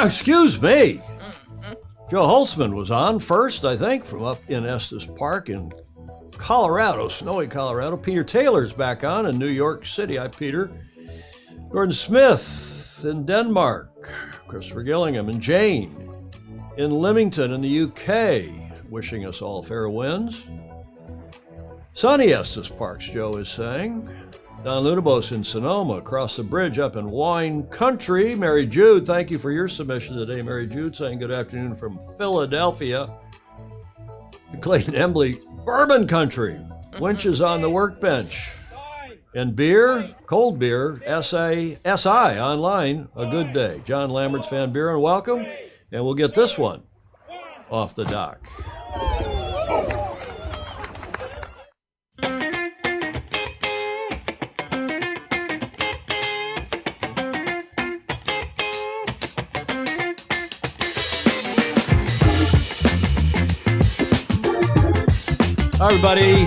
Excuse me. Joe Holcim was on first, I think, from up in Estes Park in Colorado, snowy Colorado. Peter Taylor's back on in New York City. Hi, Peter. Gordon Smith in Denmark. Christopher Gillingham and Jane in Leamington in the UK, wishing us all fair winds. Sunny Estes Parks, Joe is saying. Don Lunabos in Sonoma, across the bridge up in wine country. Mary Jude, thank you for your submission today. Mary Jude saying good afternoon from Philadelphia. Clayton Embley, bourbon country. Winches on the workbench. And beer, cold beer, SI online, a good day. John Lambert's Van Buren, welcome. And we'll get this one off the dock. Hi, everybody.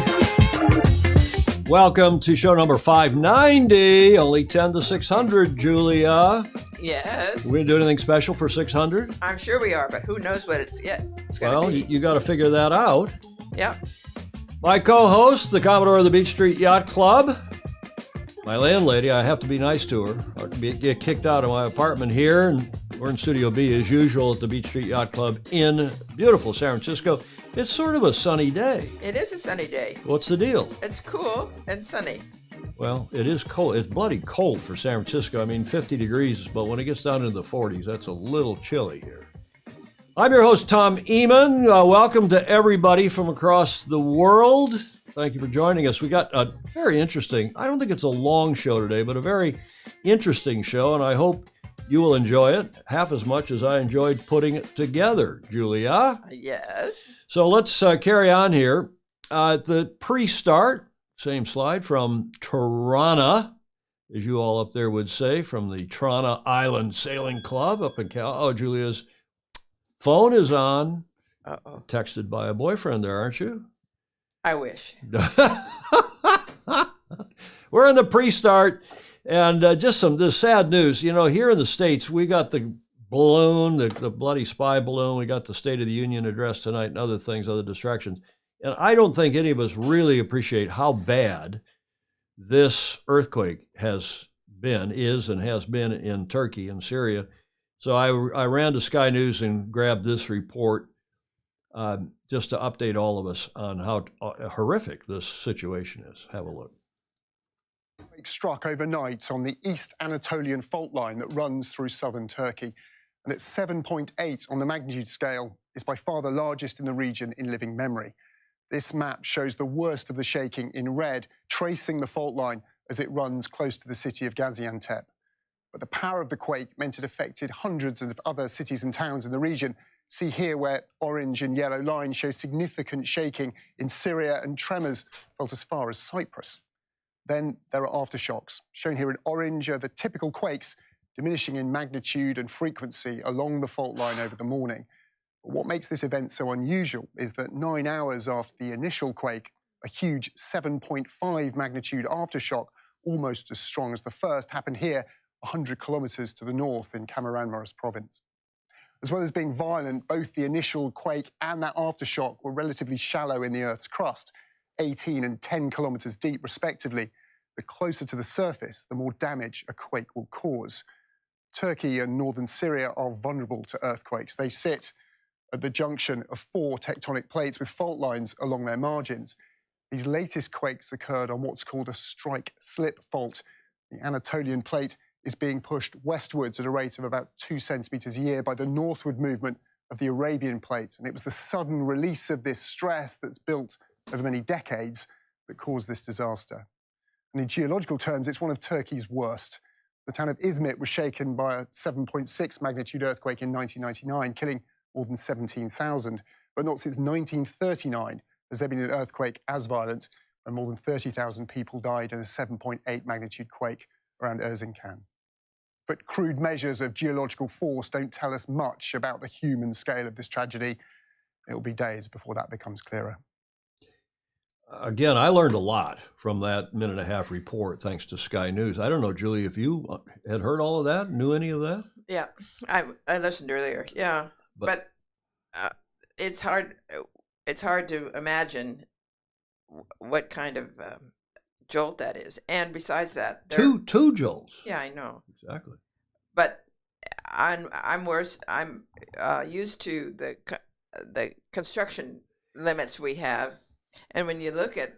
Welcome to show number 590, only 10 to 600, Julia. Yes. Are we going to do anything special for 600? I'm sure we are, but who knows what it's yet. Well, you got to figure that out. Yep. My co-host, the Commodore of the Beach Street Yacht Club. My landlady, I have to be nice to her. I can get kicked out of my apartment here, and we're in Studio B as usual at the Beach Street Yacht Club in beautiful San Francisco. It's sort of a sunny day. It is a sunny day. What's the deal? It's cool and sunny. Well, it is cold. It's bloody cold for San Francisco. I mean, 50 degrees, but when it gets down into the 40s, that's a little chilly here. I'm your host, Tom Eamon. Welcome to everybody from across the world. Thank you for joining us. We got a very interesting, I don't think it's a long show today, but a very interesting show, and I hope you will enjoy it half as much as I enjoyed putting it together, Julia. Yes. So let's carry on here. The pre-start, same slide, from Tirana, as you all up there would say, from the Tirana Island Sailing Club up in Cal. Oh, Julia's phone is on. Uh-oh. Texted by a boyfriend there, aren't you? I wish. We're in the pre-start, and just the sad news. You know, here in the States, we got the balloon, the bloody spy balloon. We got the State of the Union address tonight and other things, other distractions. And I don't think any of us really appreciate how bad this earthquake is and has been in Turkey and Syria. So I ran to Sky News and grabbed this report just to update all of us on how horrific this situation is. Have a look. Struck overnight on the East Anatolian fault line that runs through southern Turkey. And at 7.8 on the magnitude scale, is by far the largest in the region in living memory. This map shows the worst of the shaking in red, tracing the fault line as it runs close to the city of Gaziantep. But the power of the quake meant it affected hundreds of other cities and towns in the region. See here where orange and yellow lines show significant shaking in Syria, and tremors felt as far as Cyprus. Then there are aftershocks. Shown here in orange are the typical quakes, diminishing in magnitude and frequency along the fault line over the morning. But what makes this event so unusual is that 9 hours after the initial quake, a huge 7.5 magnitude aftershock, almost as strong as the first, happened here 100 kilometers to the north in Kahramanmaraş province. As well as being violent, both the initial quake and that aftershock were relatively shallow in the Earth's crust, 18 and 10 kilometers deep respectively. The closer to the surface, the more damage a quake will cause. Turkey and northern Syria are vulnerable to earthquakes. They sit at the junction of 4 tectonic plates with fault lines along their margins. These latest quakes occurred on what's called a strike-slip fault. The Anatolian plate is being pushed westwards at a rate of about 2 centimeters a year by the northward movement of the Arabian plate. And it was the sudden release of this stress that's built over many decades that caused this disaster. And in geological terms, it's one of Turkey's worst. The town of Izmit was shaken by a 7.6 magnitude earthquake in 1999, killing more than 17,000. But not since 1939 has there been an earthquake as violent, when more than 30,000 people died in a 7.8 magnitude quake around Erzincan. But crude measures of geological force don't tell us much about the human scale of this tragedy. It'll be days before that becomes clearer. Again, I learned a lot from that minute-and-a-half report, thanks to Sky News. I don't know, Julie, if you had heard all of that, knew any of that? Yeah, I listened earlier. Yeah, but it's hard. It's hard to imagine what kind of jolt that is. And besides that, two jolts. Yeah, I know. Exactly. But I'm worse. I'm used to the construction limits we have, and when you look at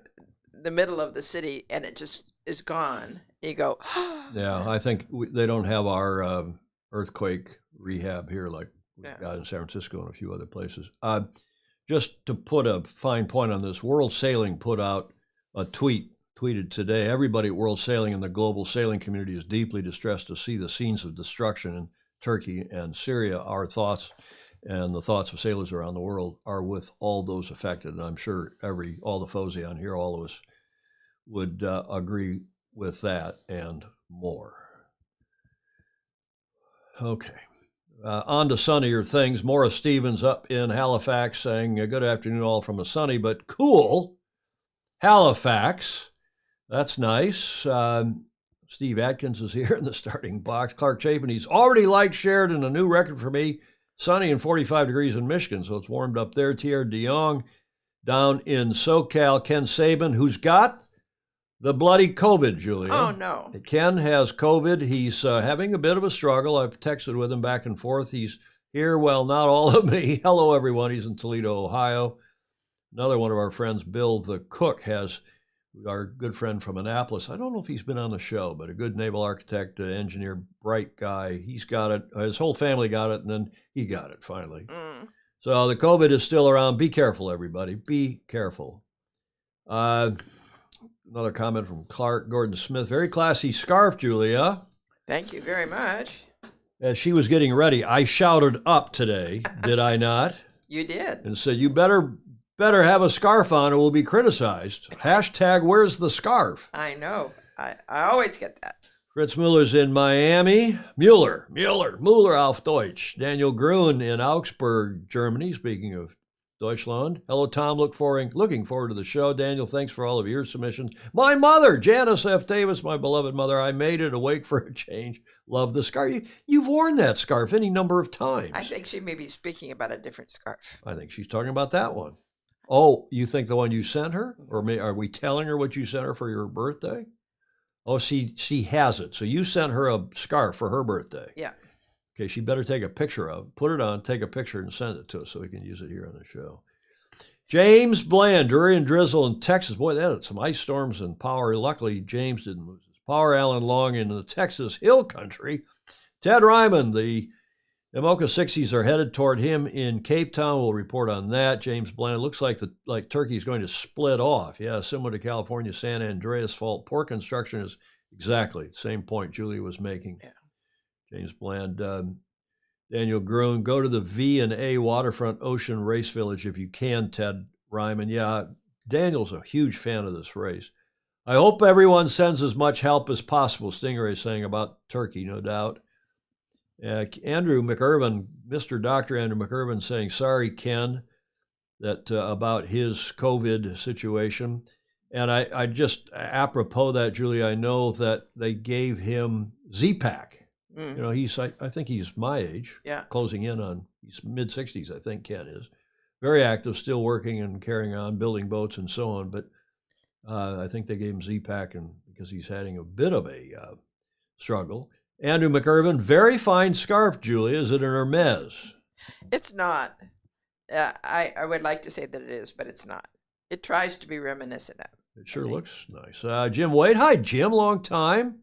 the middle of the city and it just is gone, you go. Yeah, I think they don't have our earthquake rehab here like we got in San Francisco and a few other places. Just to put a fine point on this, World Sailing put out a tweeted today, everybody at World Sailing and the global sailing community is deeply distressed to see the scenes of destruction in Turkey and Syria. Our thoughts and the thoughts of sailors around the world are with all those affected. And I'm sure all the FOSI on here, all of us would agree with that and more. Okay. On to sunnier things. Maura Stevens up in Halifax saying, good afternoon all from a sunny but cool Halifax. That's nice. Steve Atkins is here in the starting box. Clark Chapin, he's already liked, shared, and a new record for me. Sunny and 45 degrees in Michigan, so it's warmed up there. Thierry de Jong down in SoCal. Ken Saban, who's got the bloody COVID, Julia. Oh, no. Ken has COVID. He's having a bit of a struggle. I've texted with him back and forth. He's here. Well, not all of me. Hello, everyone. He's in Toledo, Ohio. Another one of our friends, Bill the Cook, has our good friend from Annapolis. I don't know if he's been on the show, but a good naval architect, engineer, bright guy. He's got it. His whole family got it, and then he got it finally. So the COVID is still around. Be careful, everybody. Be careful. Another comment from Clark Gordon Smith. Very classy scarf, Julia. Thank you very much. As she was getting ready, I shouted up today, did I not? You did. And said, you better have a scarf on or we'll be criticized. Hashtag, where's the scarf? I know. I always get that. Fritz Muller's in Miami. Mueller auf Deutsch. Daniel Gruen in Augsburg, Germany. Speaking of Deutschland. Hello, Tom. Looking forward to the show. Daniel, thanks for all of your submissions. My mother, Janice F. Davis, my beloved mother. I made it. Awake for a change. Love the scarf. You've worn that scarf any number of times. I think she may be speaking about a different scarf. I think she's talking about that one. Oh, you think the one you sent her? Or are we telling her what you sent her for your birthday? Oh, she has it. So you sent her a scarf for her birthday. Yeah. Okay, she better take a picture of it. Put it on, take a picture, and send it to us so we can use it here on the show. James Bland, Drury and drizzle in Texas. Boy, they had some ice storms and power. Luckily, James didn't lose his power. Alan Long in the Texas Hill Country. Ted Ryman, the Mocha 60s are headed toward him in Cape Town. We'll report on that. James Bland, looks like Turkey is going to split off. Yeah, similar to California San Andreas fault. Port construction is exactly the same point Julia was making. Yeah. James Bland, Daniel Gruen, go to the V&A Waterfront Ocean Race Village if you can, Ted Ryman. Yeah, Daniel's a huge fan of this race. I hope everyone sends as much help as possible, Stingray saying about Turkey, no doubt. Andrew McIrvin, Mr. Dr. Andrew McIrvin saying, sorry, Ken, that about his COVID situation. And I just, apropos that, Julie, I know that they gave him Z-Pack. You know, I think he's my age, closing in on, he's mid-60s, I think Ken is. Very active, still working and carrying on, building boats and so on. But I think they gave him Z-Pack because he's having a bit of a struggle. Andrew McIrvin, very fine scarf, Julia. Is it an Hermes? It's not. I would like to say that it is, but it's not. It tries to be reminiscent of. It sure looks nice. Jim Wade, hi, Jim, long time.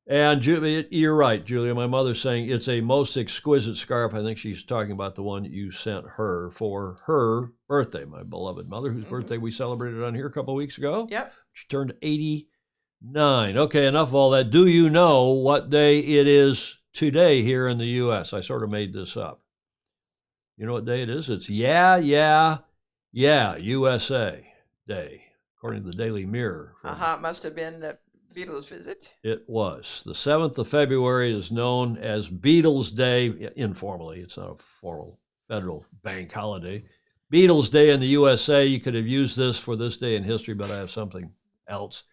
And you're right, Julia. My mother's saying it's a most exquisite scarf. I think she's talking about the one you sent her for her birthday, my beloved mother, whose birthday we celebrated on here a couple of weeks ago. Yep. She turned 89. Okay, enough of all that. Do you know what day it is today here in the U.S.? I sort of made this up. You know what day it is? It's USA Day, according to the Daily Mirror. It must have been Beatles visit. It was. The 7th of February is known as Beatles Day, informally. It's not a formal federal bank holiday. Beatles Day in the USA. You could have used this for this day in history, but I have something else.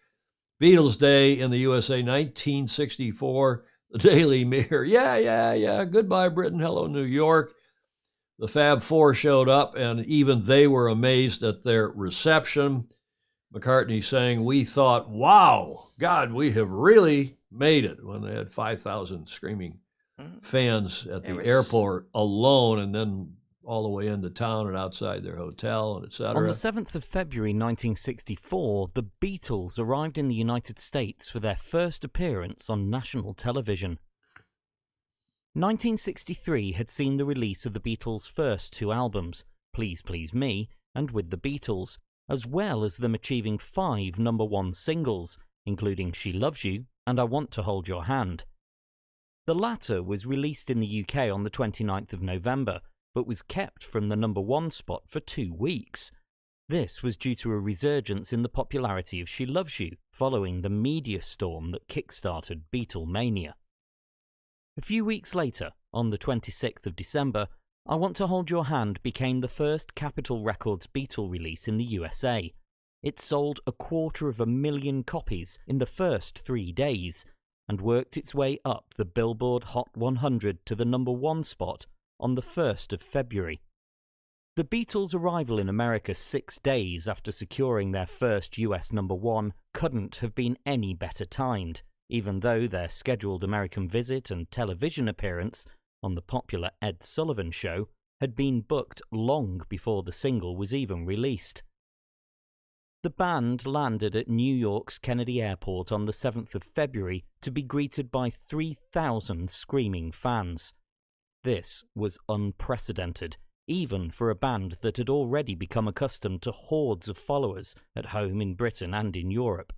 Beatles Day in the USA, 1964. The Daily Mirror. Yeah. Goodbye, Britain. Hello, New York. The Fab Four showed up, and even they were amazed at their reception. McCartney saying, "We thought, wow, God, we have really made it," when they had 5,000 screaming fans at the airport alone, and then all the way into town and outside their hotel, and etc. On the 7th of February 1964, the Beatles arrived in the United States for their first appearance on national television. 1963 had seen the release of the Beatles' first two albums, Please Please Me and With the Beatles, as well as them achieving 5 #1 singles, including She Loves You and I Want to Hold Your Hand. The latter was released in the UK on the 29th of November, but was kept from the #1 spot for 2 weeks. This was due to a resurgence in the popularity of She Loves You, following the media storm that kick-started Beatlemania. A few weeks later, on the 26th of December, I Want to Hold Your Hand became the first Capitol Records Beatle release in the USA. It sold 250,000 copies in the first 3 days, and worked its way up the Billboard Hot 100 to the #1 spot on the 1st of February. The Beatles' arrival in America 6 days after securing their first US #1 couldn't have been any better timed, even though their scheduled American visit and television appearance on the popular Ed Sullivan Show had been booked long before the single was even released. The band landed at New York's Kennedy Airport on the 7th of February to be greeted by 3,000 screaming fans. This was unprecedented, even for a band that had already become accustomed to hordes of followers at home in Britain and in Europe.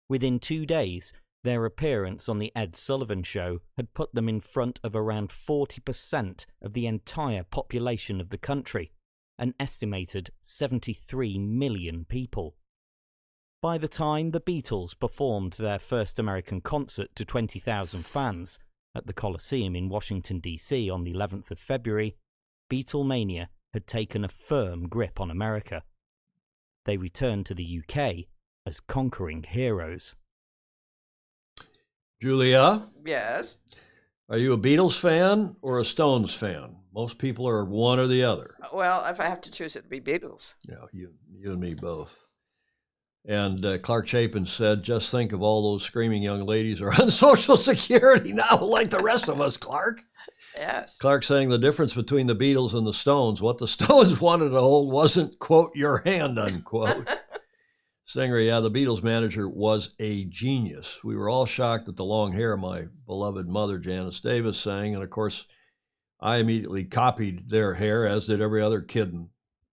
Within 2 days, their appearance on the Ed Sullivan Show had put them in front of around 40% of the entire population of the country, an estimated 73 million people. By the time the Beatles performed their first American concert to 20,000 fans at the Coliseum in Washington, D.C. on the 11th of February, Beatlemania had taken a firm grip on America. They returned to the UK as conquering heroes. Julia, Yes. are you a Beatles fan or a Stones fan? Most people are one or the other. Well, if I have to choose, it'd be Beatles. Yeah, you and me both. And Clark Chapin said, "Just think of all those screaming young ladies are on Social Security now, like the rest of us, Clark." Yes. Clark saying the difference between the Beatles and the Stones, what the Stones wanted to hold wasn't, quote, your hand, unquote. Singer, yeah, the Beatles manager was a genius. We were all shocked at the long hair, my beloved mother, Janice Davis, sang. And of course, I immediately copied their hair, as did every other kid in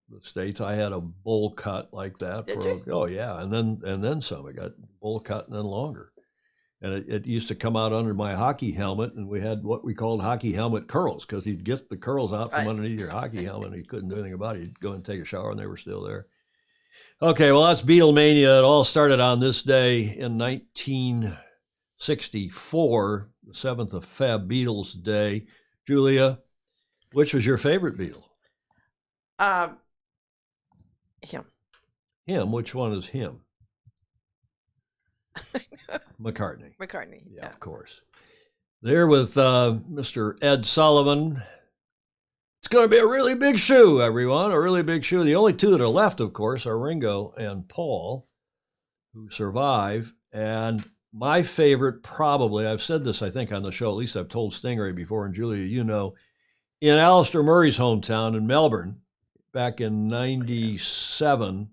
the States. I had a bowl cut like that. Did you? Oh, yeah. And then some. I got bowl cut and then longer. And it used to come out under my hockey helmet, and we had what we called hockey helmet curls, because he'd get the curls out from underneath your hockey helmet, and he couldn't do anything about it. He'd go and take a shower, and they were still there. Okay, well, that's Beatlemania. It all started on this day in 1964, the 7th of Feb, Beatles Day. Julia, which was your favorite Beatle? Him. Him? Which one is him? McCartney. McCartney. Yeah, of course. There with Mr. Ed Sullivan. It's going to be a really big shoe, everyone, a really big shoe. The only two that are left, of course, are Ringo and Paul, who survive. And my favorite, probably, I've said this, I think, on the show, at least I've told Stingray before, and Julia, you know, in Alistair Murray's hometown in Melbourne, back in 97,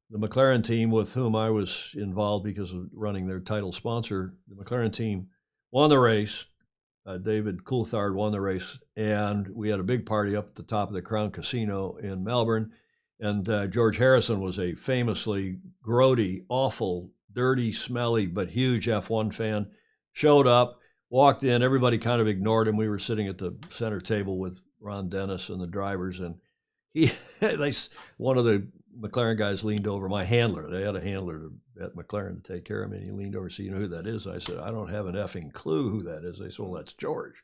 the McLaren team, with whom I was involved because of running their title sponsor, the McLaren team won the race. David Coulthard won the race, and we had a big party up at the top of the Crown Casino in Melbourne. And George Harrison was a famously grody, awful, dirty, smelly, but huge F1 fan. Showed up, walked in, everybody kind of ignored him. We were sitting at the center table with Ron Dennis and the drivers, and one of the McLaren guys leaned over. My handler, they had a handler at McLaren to take care of me. And he leaned over and said, "You know who that is?" I said, "I don't have an effing clue who that is." They said, "Well, that's George."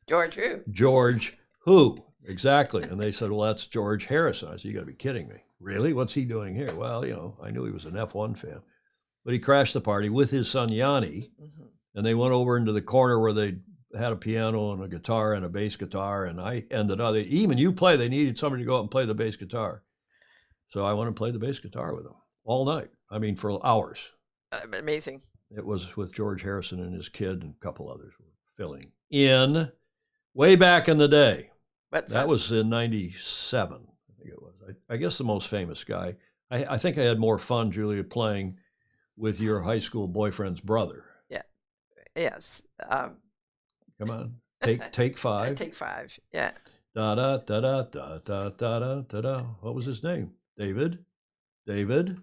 George who? George who? Exactly. And they said, "Well, that's George Harrison." I said, "You got to be kidding me. Really? What's he doing here?" Well, I knew he was an F1 fan. But he crashed the party with his son Yanni. Mm-hmm. And they went over into the corner where they had a piano and a guitar and a bass guitar. And I ended up, even you play, they needed somebody to go out and play the bass guitar. So I went and played the bass guitar with them all night. I mean, for hours. Amazing. It was with George Harrison and his kid and a couple others were filling in way back in the day. That was in 97, I think it was. I guess the most famous guy. I think I had more fun, Julia, playing with your high school boyfriend's brother. Yeah. Yes. Come on. Take five. Take five. Yeah. Da da da da da da da da da. What was his name? David. Losing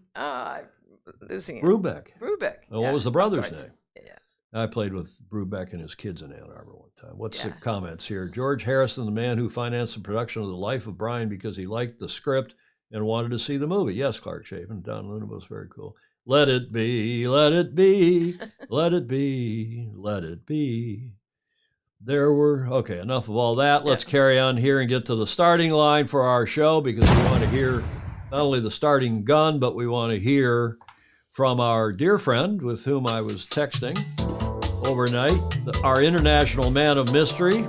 it. Brubeck. Yeah, What was the brother's name? Yeah. I played with Brubeck and his kids in Ann Arbor one time. What's the comments here? George Harrison, the man who financed the production of The Life of Brian because he liked the script and wanted to see the movie. Yes, Clark Chapin. Don Luna was very cool. Let it be, let it be, let it be, let it be. Okay, enough of all that. Let's carry on here and get to the starting line for our show because we want to hear not only the starting gun, but we want to hear from our dear friend with whom I was texting overnight, our international man of mystery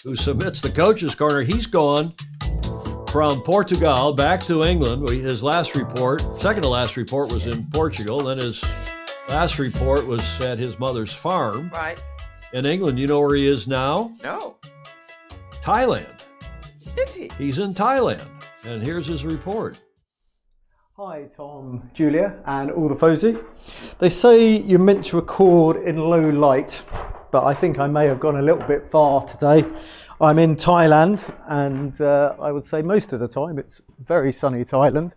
who submits the Coach's Corner. He's gone from Portugal back to England. His last report, second to last report, was in Portugal. Then his last report was at his mother's farm. Right. In England. You know where he is now? No. Thailand. Is he? He's in Thailand. And here's his report. Hi Tom, Julia and all the Fozy. They say you're meant to record in low light, but I think I may have gone a little bit far today. I'm in Thailand and I would say most of the time it's very sunny Thailand,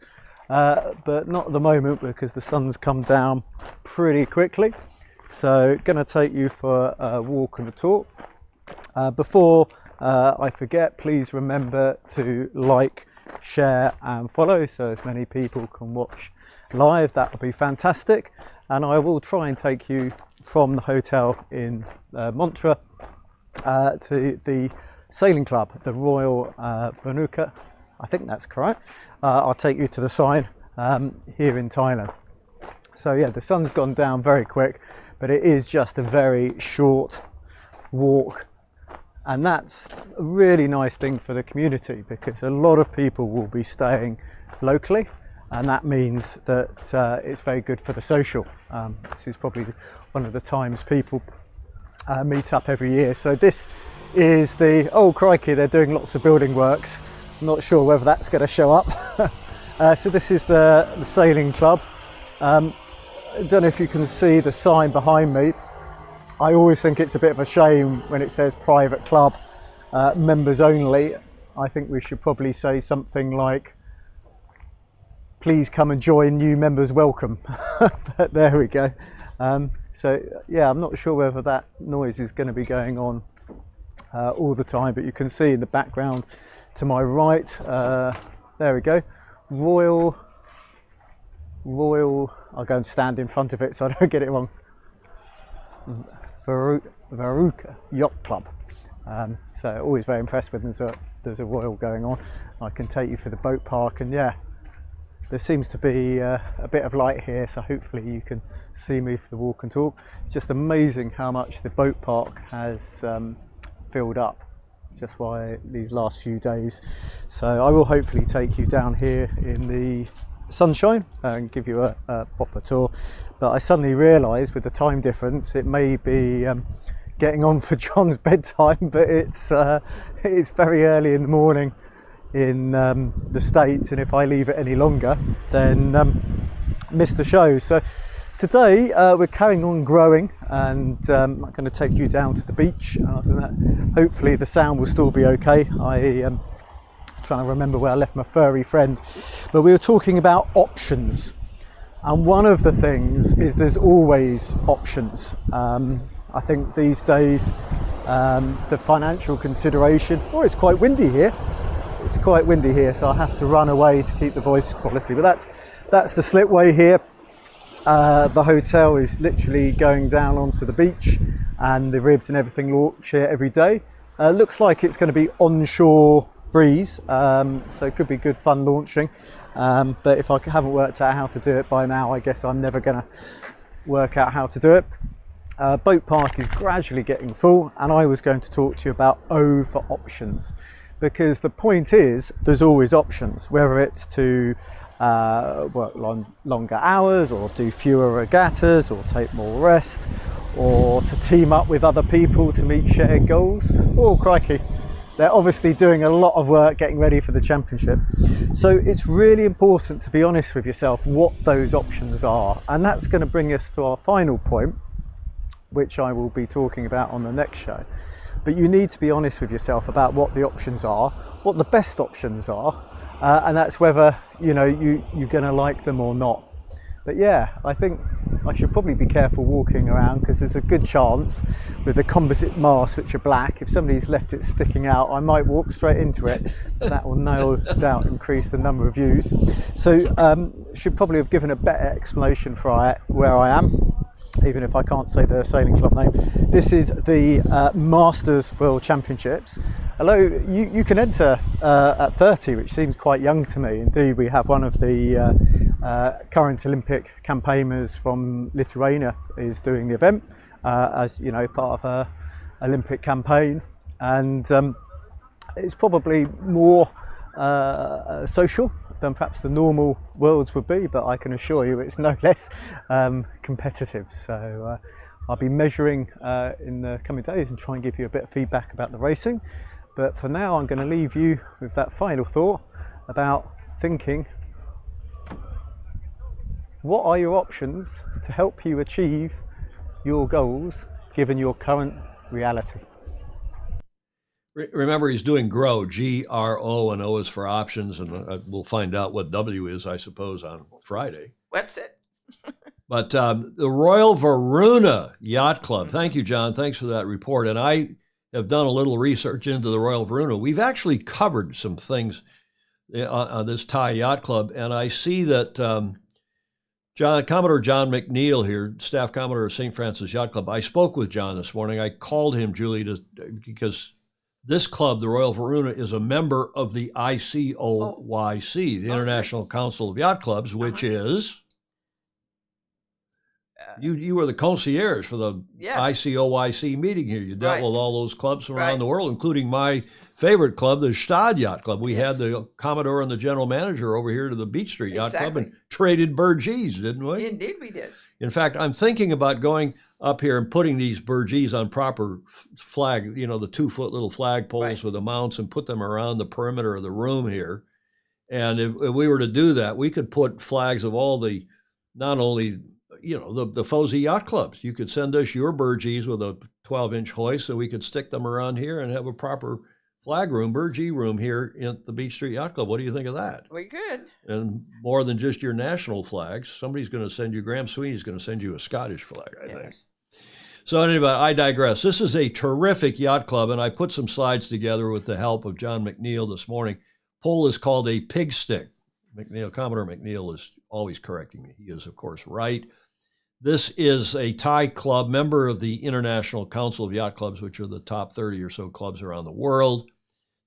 but not at the moment because the sun's come down pretty quickly. So going to take you for a walk and a talk. Before I forget, please remember to like, share and follow so as many people can watch live. That would be fantastic. And I will try and take you from the hotel in Montreux to the sailing club, the Royal Vanuka. I think that's correct. I'll take you to the sign here in Thailand. So yeah, the sun's gone down very quick, but it is just a very short walk. And that's a really nice thing for the community because a lot of people will be staying locally, and that means that it's very good for the social. This is probably one of the times people meet up every year. So this is the, oh crikey, they're doing lots of building works. I'm not sure whether that's going to show up. So this is the sailing club. I don't know if you can see the sign behind me. I always think it's a bit of a shame when it says private club, members only. I think we should probably say something like, please come and join, new members welcome. But there we go. So yeah, I'm not sure whether that noise is going to be going on all the time, but you can see in the background to my right, there we go, Royal, I'll go and stand in front of it so I don't get it wrong. Varuka Yacht Club. So always very impressed when there's a royal going on. I can take you for the boat park, and yeah, there seems to be a bit of light here, so hopefully you can see me for the walk and talk. It's just amazing how much the boat park has filled up just by these last few days. So I will hopefully take you down here in the sunshine and give you a proper tour. But I suddenly realised with the time difference it may be getting on for John's bedtime, but it's very early in the morning in the States, and if I leave it any longer then miss the show. So today we're carrying on growing, and I'm going to take you down to the beach, and after that hopefully the sound will still be okay. I'm trying to remember where I left my furry friend, but we were talking about options, and one of the things is there's always options. I think these days the financial consideration, it's quite windy here, it's quite windy here, so I have to run away to keep the voice quality. But that's the slipway here. The hotel is literally going down onto the beach, and the ribs and everything launch here every day. Looks like it's going to be onshore breeze, so it could be good fun launching. But if I haven't worked out how to do it by now, I guess I'm never going to work out how to do it. Boat Park is gradually getting full, and I was going to talk to you about O for options, because the point is there's always options, whether it's to work longer hours, or do fewer regattas, or take more rest, or to team up with other people to meet shared goals. Oh crikey, they're obviously doing a lot of work getting ready for the championship. So it's really important to be honest with yourself what those options are, and that's going to bring us to our final point, which I will be talking about on the next show. But you need to be honest with yourself about what the options are, what the best options are, and that's whether you're going to like them or not. But yeah, I think I should probably be careful walking around, because there's a good chance with the composite masks, which are black, if somebody's left it sticking out, I might walk straight into it. That will no doubt increase the number of views. So should probably have given a better explanation for where I am, even if I can't say the sailing club name. This is the Masters World Championships. Hello, you can enter at 30, which seems quite young to me. Indeed, we have one of the current Olympic campaigners from Lithuania is doing the event, as you know, part of her Olympic campaign, and it's probably more social than perhaps the normal worlds would be, but I can assure you it's no less competitive. So I'll be measuring in the coming days and try and give you a bit of feedback about the racing. But for now, I'm going to leave you with that final thought about thinking, what are your options to help you achieve your goals given your current reality? Remember, he's doing GROW, G-R-O, and O is for options, and we'll find out what W is, I suppose, on Friday. What's it? But the Royal Varuna Yacht Club, thank you, John, thanks for that report. And I have done a little research into the Royal Varuna. We've actually covered some things on this Thai Yacht Club, and I see that Commodore John McNeil here, Staff Commodore of St. Francis Yacht Club, I spoke with John this morning. I called him, Julie, because this club, the Royal Varuna, is a member of the ICOYC, the International Council of Yacht Clubs, which is, you were the concierge for the ICOYC meeting here. You dealt with all those clubs from around the world, including my favorite club, the Stad Yacht Club. We had the Commodore and the general manager over here to the Beach Street Yacht Club and traded burgees, didn't we? Indeed we did. In fact, I'm thinking about going up here and putting these burgees on proper flag, the 2-foot little flag poles with the mounts, and put them around the perimeter of the room here. And if we were to do that, we could put flags of all the, not only, the FOSI yacht clubs. You could send us your burgees with a 12-inch hoist, so we could stick them around here and have a proper flag room, burgee room here at the Beach Street Yacht Club. What do you think of that? We could. And more than just your national flags, somebody's going to send you, Graham Sweeney's going to send you a Scottish flag, I think. So anyway, I digress. This is a terrific yacht club, and I put some slides together with the help of John McNeil this morning. Pole is called a pig stick. Commodore McNeil is always correcting me. He is, of course, right. This is a Thai club, member of the International Council of Yacht Clubs, which are the top 30 or so clubs around the world.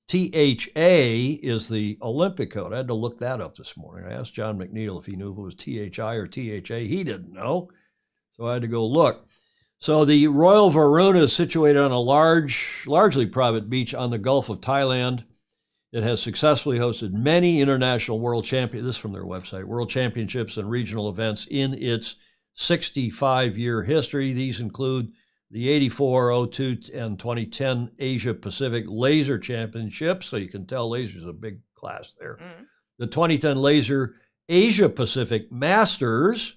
THA is the Olympic code. I had to look that up this morning. I asked John McNeil if he knew if it was THI or THA. He didn't know, so I had to go look. So the Royal Varuna is situated on a largely private beach on the Gulf of Thailand. It has successfully hosted many international world this is from their website, world championships and regional events in its 65-year history. These include the 84, 02, and 2010 Asia Pacific Laser Championships, so you can tell laser is a big class there. The 2010 Laser Asia Pacific Masters,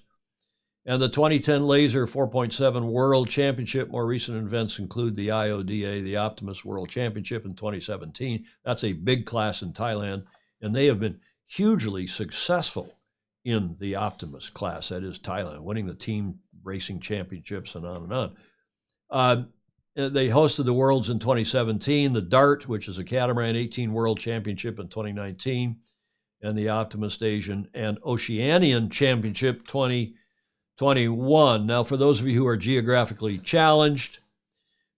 and the 2010 Laser 4.7 World Championship. More recent events include the IODA, the Optimus World Championship in 2017. That's a big class in Thailand, and they have been hugely successful in the Optimus class, that is Thailand, winning the team racing championships and on and on. They hosted the Worlds in 2017, the Dart, which is a catamaran 18 World Championship in 2019, and the Optimist Asian and Oceanian Championship 2021. Now, for those of you who are geographically challenged,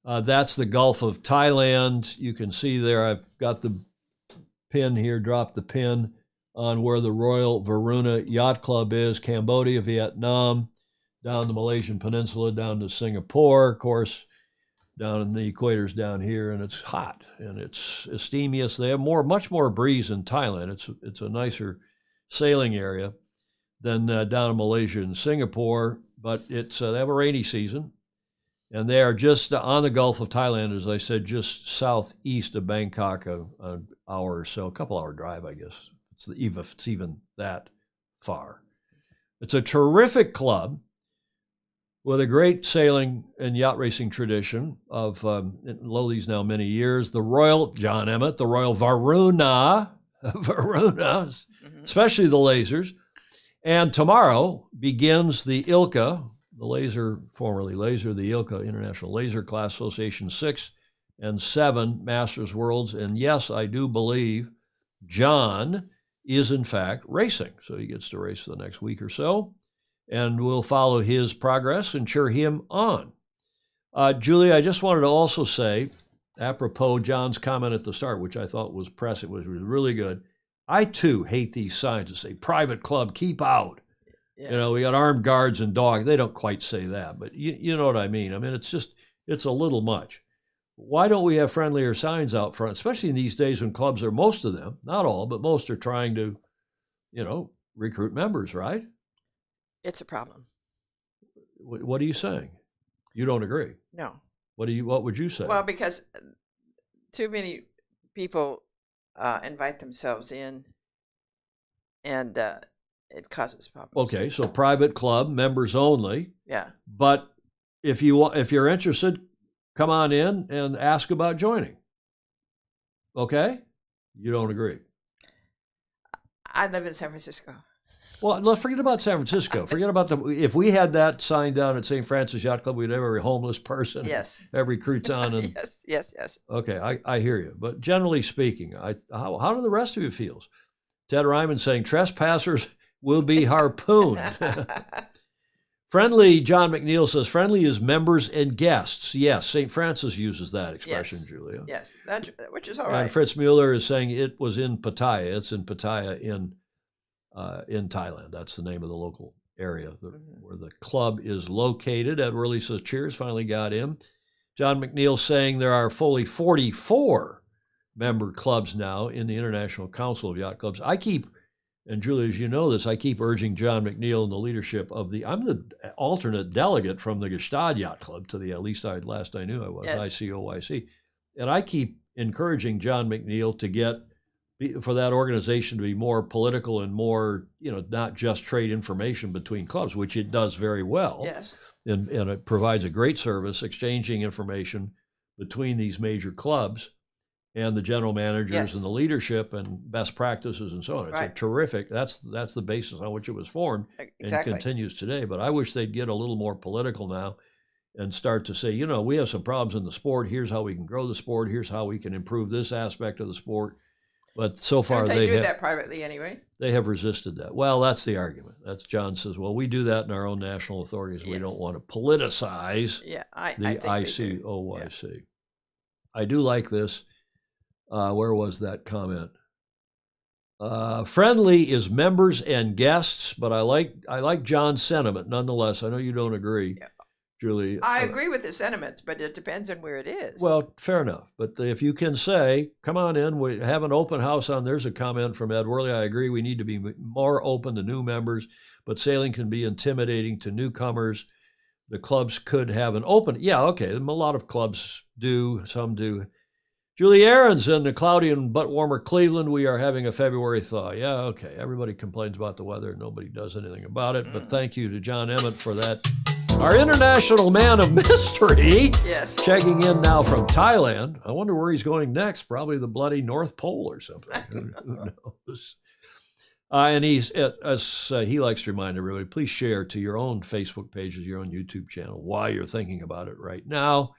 that's the Gulf of Thailand. You can see there, I've got the pin here, drop the pin on where the Royal Varuna Yacht Club is, Cambodia, Vietnam, down the Malaysian Peninsula, down to Singapore, of course, down in the equator's down here, and it's hot and it's steamiest. They have much more breeze in Thailand. It's a nicer sailing area than down in Malaysia and Singapore, but they have a rainy season, and they are just on the Gulf of Thailand, as I said, just southeast of Bangkok, an hour or so, a couple hour drive, I guess. It's even that far. It's a terrific club with a great sailing and yacht racing tradition of Lowly's now many years. The Royal, John Emmett, the Royal Varuna, Varunas, especially the lasers. And tomorrow begins the ILCA, the laser, formerly laser, the ILCA, International Laser Class Association 6 and 7 Masters Worlds. And yes, I do believe John is in fact racing. So he gets to race for the next week or so. And we'll follow his progress and cheer him on. Julie, I just wanted to also say, apropos John's comment at the start, which I thought was was really good. I too hate these signs that say private club, keep out. Yeah. You know, we got armed guards and dogs. They don't quite say that, but you know what I mean. I mean, it's a little much. Why don't we have friendlier signs out front, especially in these days when clubs are, most of them, not all, but most are trying to, recruit members, right? It's a problem. What are you saying? You don't agree? No. What would you say? Well, because too many people invite themselves in, and it causes problems. Okay, so private club, members only. Yeah. But if you're interested, come on in and ask about joining. Okay? You don't agree? I live in San Francisco. Well, let's forget about San Francisco. Forget about if we had that sign down at St. Francis Yacht Club, we'd have every homeless person, yes, every crouton, and yes. Okay, I hear you. But generally speaking, how do the rest of you feel? Ted Ryman saying trespassers will be harpooned. Friendly, John McNeil says, friendly is members and guests. Yes, St. Francis uses that expression, yes. Julia. Yes, which is all right. And Fritz Mueller is saying it was in Pattaya. It's in Pattaya in Thailand. That's the name of the local area where the club is located. Ed Worley says, cheers, finally got in. John McNeil saying there are fully 44 member clubs now in the International Council of Yacht Clubs. And Julie, as you know this, I keep urging John McNeil and the leadership of I'm the alternate delegate from the Gestad Yacht Club to the, at least last I knew I was, yes. ICOYC. And I keep encouraging John McNeil for that organization to be more political and more, not just trade information between clubs, which it does very well. Yes. And it provides a great service, exchanging information between these major clubs and the general managers, yes. and the leadership and best practices and so on. It's right. a terrific, that's the basis on which it was formed, exactly. and continues today. But I wish they'd get a little more political now and start to say, we have some problems in the sport. Here's how we can grow the sport. Here's how we can improve this aspect of the sport. But so far they do that privately anyway. They have resisted that. Well, that's the argument. That's John says, well, we do that in our own national authorities. Yes. We don't want to politicize I the ICOYC. Yeah. I do like this. Where was that comment? Friendly is members and guests, but I like John's sentiment nonetheless. I know you don't agree, yeah. Julie. I agree with the sentiments, but it depends on where it is. Well, fair enough. But if you can say, come on in, we have an open house on. There's a comment from Ed Worley. I agree. We need to be more open to new members, but sailing can be intimidating to newcomers. The clubs could have an open. Yeah, okay. A lot of clubs do. Some do. Julie Aarons in the cloudy and but warmer Cleveland. We are having a February thaw. Yeah, okay. Everybody complains about the weather. Nobody does anything about it. But thank you to John Emmett for that. Our international man of mystery. Yes. Checking in now from Thailand. I wonder where he's going next. Probably the bloody North Pole or something. Who knows? And he likes to remind everybody, please share to your own Facebook pages, your own YouTube channel, why you're thinking about it right now.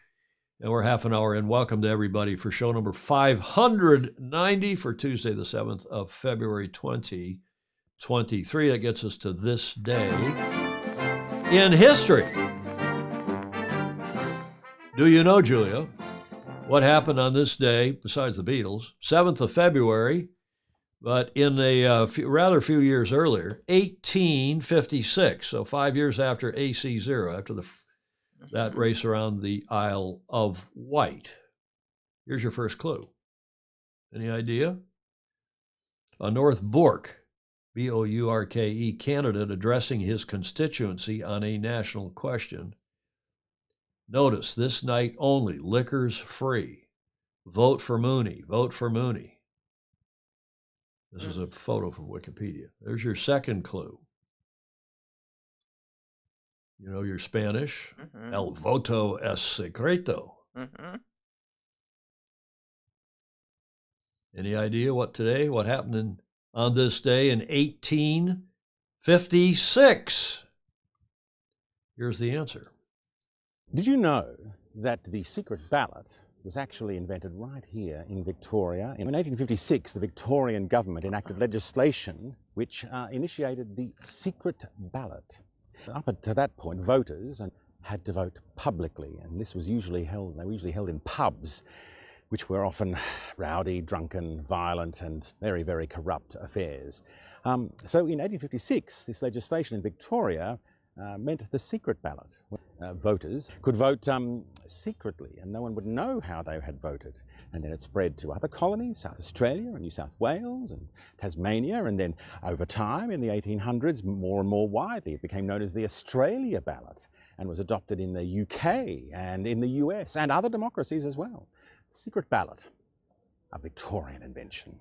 And we're half an hour in. Welcome to everybody for show number 590 for Tuesday, the 7th of February, 2023. That gets us to this day in history. Do you know, Julia, what happened on this day, besides the Beatles? 7th of February, but in a rather few years earlier, 1856, so 5 years after AC0, after that race around the Isle of Wight. Here's your first clue. Any idea? A North Bourke, B-O-U-R-K-E, candidate addressing his constituency on a national question. Notice, this night only, liquors free. Vote for Mooney. Vote for Mooney. This is a photo from Wikipedia. There's your second clue. You know your Spanish? El voto es secreto. Any idea what happened on this day in 1856? Here's the answer. Did you know that the secret ballot was actually invented right here in Victoria? In 1856, the Victorian government enacted legislation which initiated the secret ballot. Up to that point, voters had to vote publicly, and this was usually held in pubs, which were often rowdy, drunken, violent, and very, very corrupt affairs. So in 1856, this legislation in Victoria meant the secret ballot. Voters could vote secretly, and no one would know how they had voted. And then it spread to other colonies, South Australia and New South Wales and Tasmania, and then over time in the 1800s, more and more widely, it became known as the Australia ballot and was adopted in the UK and in the US and other democracies as well. Secret ballot, a Victorian invention.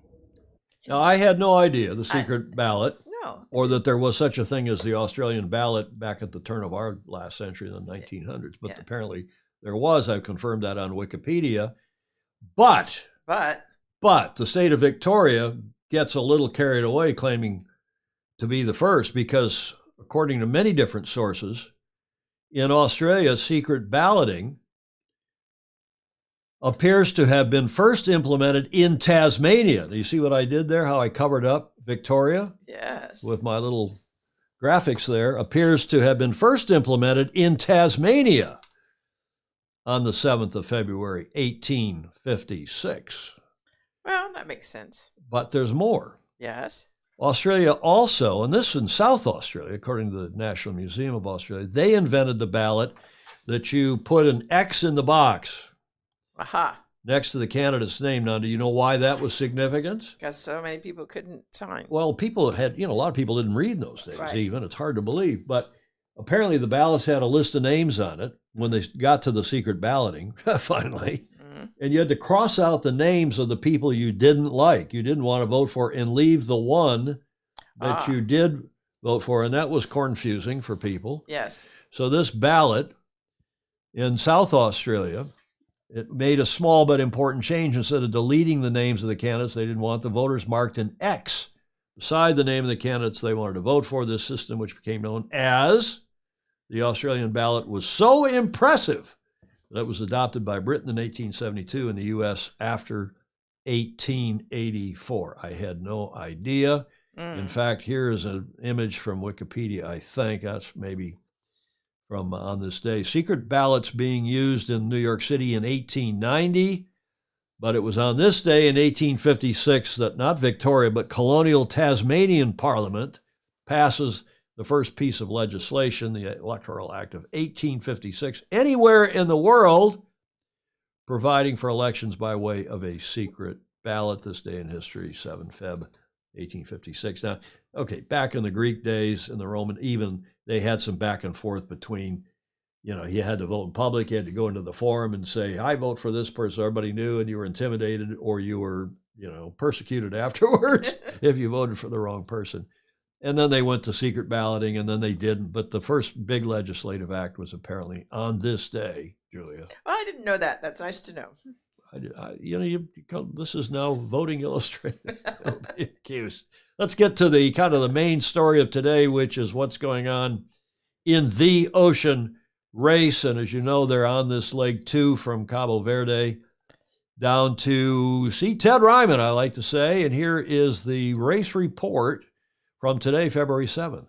Now, I had no idea the secret ballot, No. or that there was such a thing as the Australian ballot back at the turn of our last century in the 1900s. But apparently there was. I've confirmed that on Wikipedia. But the state of Victoria gets a little carried away claiming to be the first because, according to many different sources, in Australia, secret balloting appears to have been first implemented in Tasmania. Do you see what I did there, how I covered up Victoria? Yes. With my little graphics there. Appears to have been first implemented in Tasmania on the 7th of February, 1856. Well, that makes sense. But there's more. Yes. Australia also, and this in South Australia, according to the National Museum of Australia, they invented the ballot that you put an X in the box next to the candidate's name. Now, do you know why that was significant? Because so many people couldn't sign. Well, people had, a lot of people didn't read in those days Right. even. It's hard to believe. But apparently the ballots had a list of names on it when they got to the secret balloting, finally. And you had to cross out the names of the people you didn't like, you didn't want to vote for, and leave the one that you did vote for. And that was confusing for people. Yes. So this ballot in South Australia, it made a small but important change. Instead of deleting the names of the candidates they didn't want, the voters marked an X beside the name of the candidates they wanted to vote for. This system, which became known as the Australian ballot, was so impressive that it was adopted by Britain in 1872 and the U.S. after 1884. I had no idea. In fact, here is an image from Wikipedia, I think. That's maybe from on this day. Secret ballots being used in New York City in 1890, but it was on this day in 1856 that not Victoria, but colonial Tasmanian Parliament passes the first piece of legislation, the Electoral Act of 1856, anywhere in the world, providing for elections by way of a secret ballot. This day in history, 7 Feb 1856. Now, okay, back in the Greek days, in the Roman, even they had some back and forth between, you had to vote in public, you had to go into the forum and say, I vote for this person. Everybody knew, and you were intimidated, or you were, persecuted afterwards if you voted for the wrong person. And then they went to secret balloting, and then they didn't. But the first big legislative act was apparently on this day, Julia. Well, I didn't know that. That's nice to know. This is now Voting Illustrated. Don't be accused. Let's get to the kind of the main story of today, which is what's going on in the ocean race. And as you know, they're on this leg 2 from Cabo Verde down to see Ted Ryman, I like to say. And here is the race report from today, February 7th.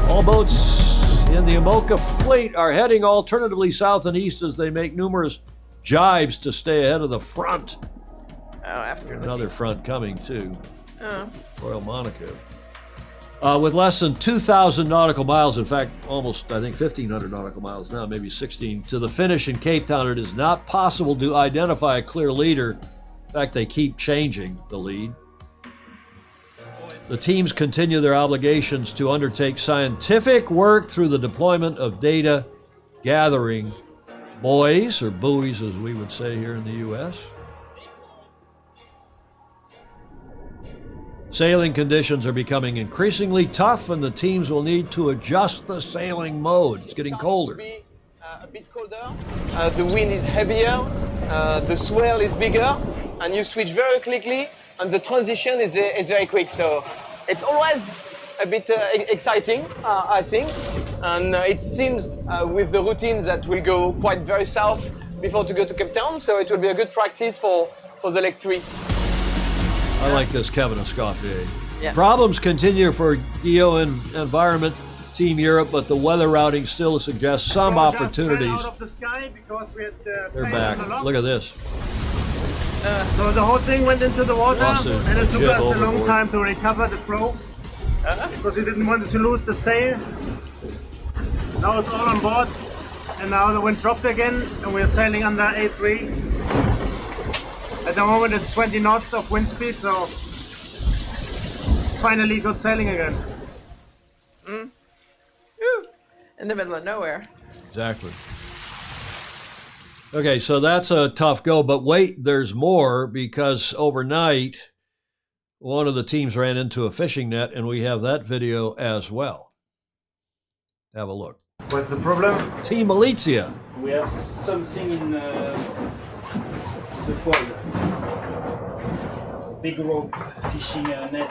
All boats in the Imoca fleet are heading alternatively south and east as they make numerous jibes to stay ahead of the front. Oh, after Another front coming too. Oh. Royal Monaco. With less than 2,000 nautical miles, in fact, almost, I think, 1,500 nautical miles now, maybe 16, to the finish in Cape Town, it is not possible to identify a clear leader. In fact, they keep changing the lead. The teams continue their obligations to undertake scientific work through the deployment of data gathering buoys, or buoys as we would say here in the U.S. Sailing conditions are becoming increasingly tough, and the teams will need to adjust the sailing mode. It's getting colder. Be, a bit colder. The wind is heavier, the swell is bigger, and you switch very quickly, and the transition is very quick. So it's always a bit exciting, I think. And it seems with the routines that will go quite very south before to go to Cape Town. So it will be a good practice for the leg 3. I like this, Kevin Escoffier. Yeah. Problems continue for Geo Environment Team Europe, but the weather routing still suggests some opportunities. Out of the sky because we had They're back. Look at this. So the whole thing went into the water, Lost it. and it took Jib us a long overboard. time to recover the flow because we didn't want to lose the sail. Now it's all on board, and now the wind dropped again, and we're sailing under A3. At the moment it's 20 knots of wind speed, so finally good sailing again. In the middle of nowhere. Exactly. Okay, so that's a tough go, but wait, there's more, because overnight one of the teams ran into a fishing net, and we have that video as well. Have a look. What's the problem? Team Malizia. We have something in the foil. Big rope fishing net.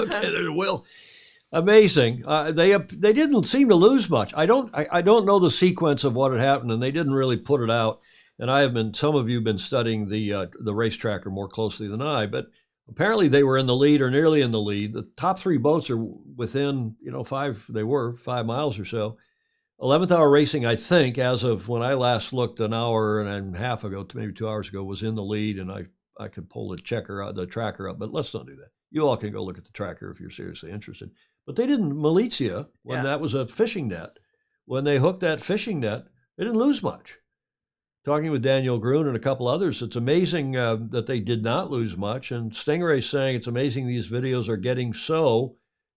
Okay, there will. Amazing. They didn't seem to lose much. I don't know the sequence of what had happened, and they didn't really put it out. And some of you have been studying the race tracker more closely than I, but apparently they were in the lead or nearly in the lead. The top three boats are within 5 miles or so. 11th Hour Racing, I think, as of when I last looked an hour and a half ago, maybe 2 hours ago, was in the lead, and I could pull the tracker up, but let's not do that. You all can go look at the tracker if you're seriously interested. But they didn't, Malizia, when that was a fishing net, when they hooked that fishing net, they didn't lose much. Talking with Daniel Grun and a couple others, it's amazing that they did not lose much. And Stingray's saying it's amazing these videos are getting so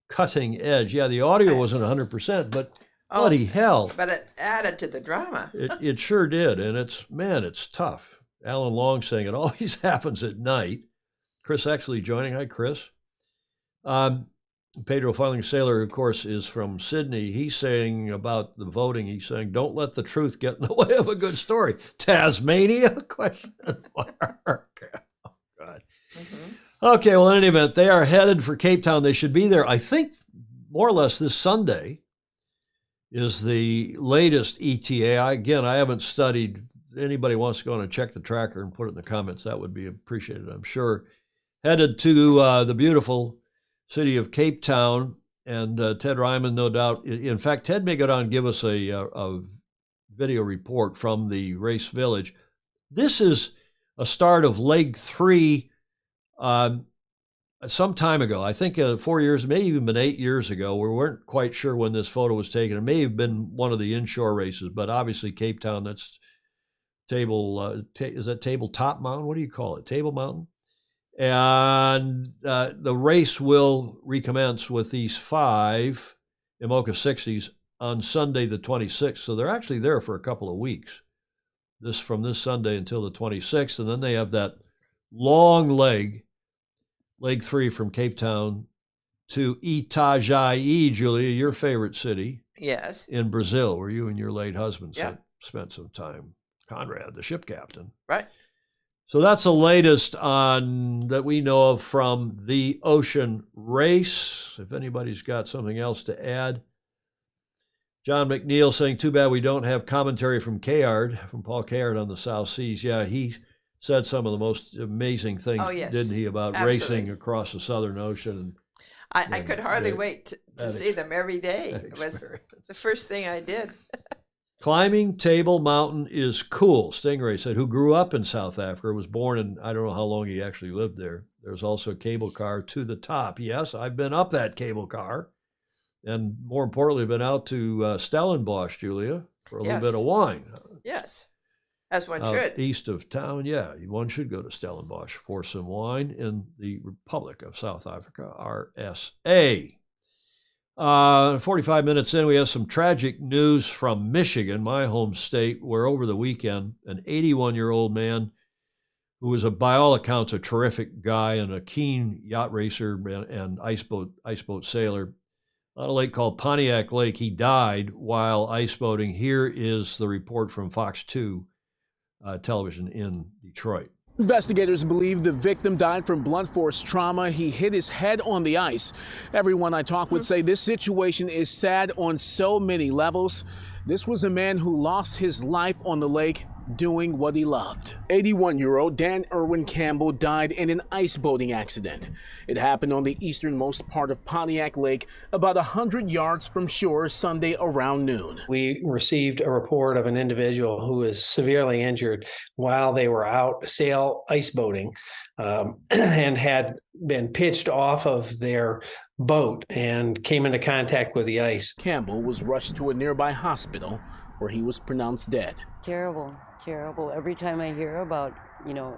cutting edge. Yeah, the audio wasn't 100%, but bloody hell. But it added to the drama. It sure did. And it's tough. Alan Long saying it always happens at night. Chris actually joining. Hi, Chris. Pedro Filing Sailor, of course, is from Sydney. He's saying about the voting, he's saying, don't let the truth get in the way of a good story. Tasmania? Question mark. Oh, God. Mm-hmm. Okay, well, in any event, they are headed for Cape Town. They should be there, I think, more or less this Sunday is the latest ETA. I haven't studied. Anybody wants to go on and check the tracker and put it in the comments, that would be appreciated, I'm sure. Headed to the beautiful city of Cape Town, and Ted Ryman, no doubt. In fact, Ted may go down and give us a video report from the race village. This is a start of leg 3 some time ago. I think 4 years, maybe even been 8 years ago. We weren't quite sure when this photo was taken. It may have been one of the inshore races, but obviously Cape Town, that's is that Tabletop Mountain? What do you call it? Table Mountain? And the race will recommence with these 5 IMOCA 60s on Sunday the 26th. So they're actually there for a couple of weeks, from this Sunday until the 26th. And then they have that long leg 3 from Cape Town to Itajaí, Julia, your favorite city. Yes. In Brazil, where you and your late husband spent some time. Conrad, the ship captain. Right. So that's the latest that we know of from the ocean race. If anybody's got something else to add. John McNeil saying, too bad we don't have commentary from Paul Cayard on the South Seas. Yeah, he said some of the most amazing things, didn't he, about racing across the Southern Ocean. I could hardly wait to see them every day. It was the first thing I did. Climbing Table Mountain is cool, Stingray said, who grew up in South Africa, was born in, I don't know how long he actually lived there. There's also a cable car to the top. Yes, I've been up that cable car. And more importantly, been out to Stellenbosch, Julia, for a little bit of wine. Yes, as one should. East of town, one should go to Stellenbosch for some wine in the Republic of South Africa, RSA. 45 minutes in, we have some tragic news from Michigan, my home state, where over the weekend, an 81-year-old man who was, by all accounts, a terrific guy and a keen yacht racer and ice boat sailor, on a lake called Pontiac Lake. He died while ice boating. Here is the report from Fox 2 television in Detroit. Investigators believe the victim died from blunt force trauma. He hit his head on the ice. Everyone I talk with say this situation is sad on so many levels. This was a man who lost his life on the lake doing what he loved. 81-year-old Dan Irwin Campbell died in an ice boating accident. It happened on the easternmost part of Pontiac Lake, about 100 yards from shore, Sunday around noon. We received a report of an individual who was severely injured while they were out ice boating and had been pitched off of their boat and came into contact with the ice. Campbell was rushed to a nearby hospital where he was pronounced dead. Terrible. Every time I hear about,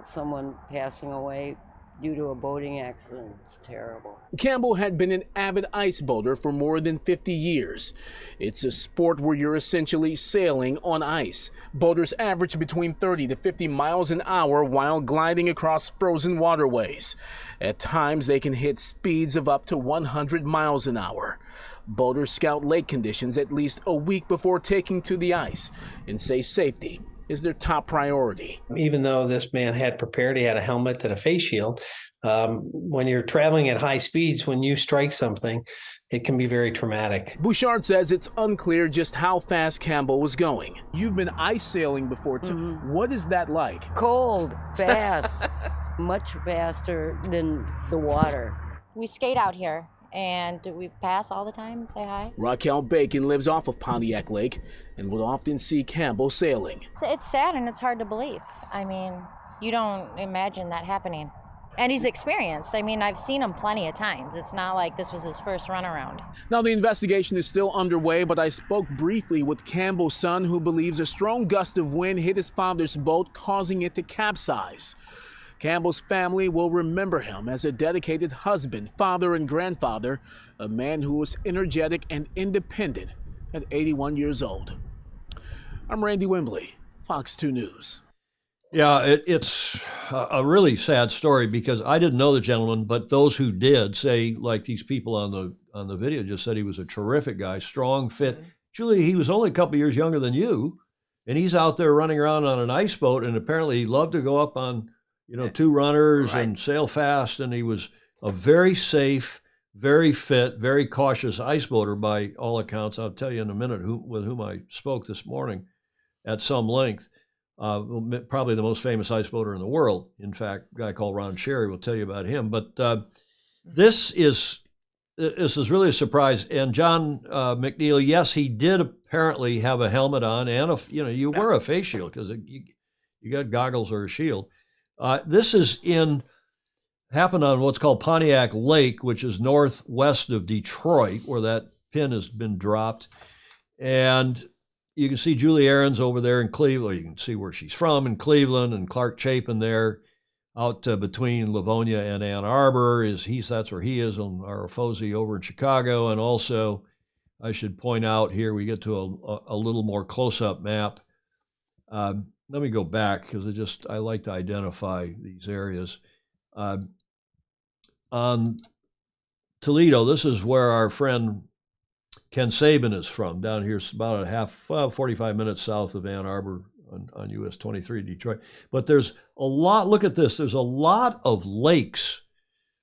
someone passing away due to a boating accident, it's terrible. Campbell had been an avid ice boater for more than 50 years. It's a sport where you're essentially sailing on ice. Boaters average between 30 to 50 miles an hour while gliding across frozen waterways. At times, they can hit speeds of up to 100 miles an hour. Boaters scout lake conditions at least a week before taking to the ice and say safety is their top priority. Even though this man had prepared, he had a helmet and a face shield. When you're traveling at high speeds, when you strike something, it can be very traumatic. Bouchard says it's unclear just how fast Campbell was going. You've been ice sailing before, too. What is that like? Cold, fast, much faster than the water. We skate out here, and we pass all the time and say hi. Raquel Bacon lives off of Pontiac Lake and would often see Campbell sailing. It's sad and it's hard to believe. I mean, you don't imagine that happening. And he's experienced. I mean, I've seen him plenty of times. It's not like this was his first run around. Now, the investigation is still underway, but I spoke briefly with Campbell's son, who believes a strong gust of wind hit his father's boat, causing it to capsize. Campbell's family will remember him as a dedicated husband, father, and grandfather, a man who was energetic and independent at 81 years old. I'm Randy Wembley, Fox 2 News. Yeah, it's a really sad story because I didn't know the gentleman, but those who did say, like these people on the video just said, he was a terrific guy, strong, fit. Julie, he was only a couple years younger than you, and he's out there running around on an ice boat, and apparently he loved to go up on, two runners and sail fast, and he was a very safe, very fit, very cautious ice boater by all accounts. I'll tell you in a minute with whom I spoke this morning at some length. Probably the most famous ice boater in the world. In fact, a guy called Ron Cherry will tell you about him. But this is really a surprise. And John McNeil, yes, he did apparently have a helmet on, and you wear a face shield because you got goggles or a shield. This happened on what's called Pontiac Lake, which is northwest of Detroit, where that pin has been dropped, and you can see Julie Aarons over there in Cleveland. You can see where she's from in Cleveland, and Clark Chapin there out between Livonia and Ann Arbor. That's where he is on our Fozy over in Chicago. And also, I should point out here, we get to a little more close-up map. Let me go back because I like to identify these areas. On Toledo, this is where our friend Ken Sabin is from. Down here, it's about 45 minutes south of Ann Arbor on US 23, Detroit. But there's a lot, look at this, there's a lot of lakes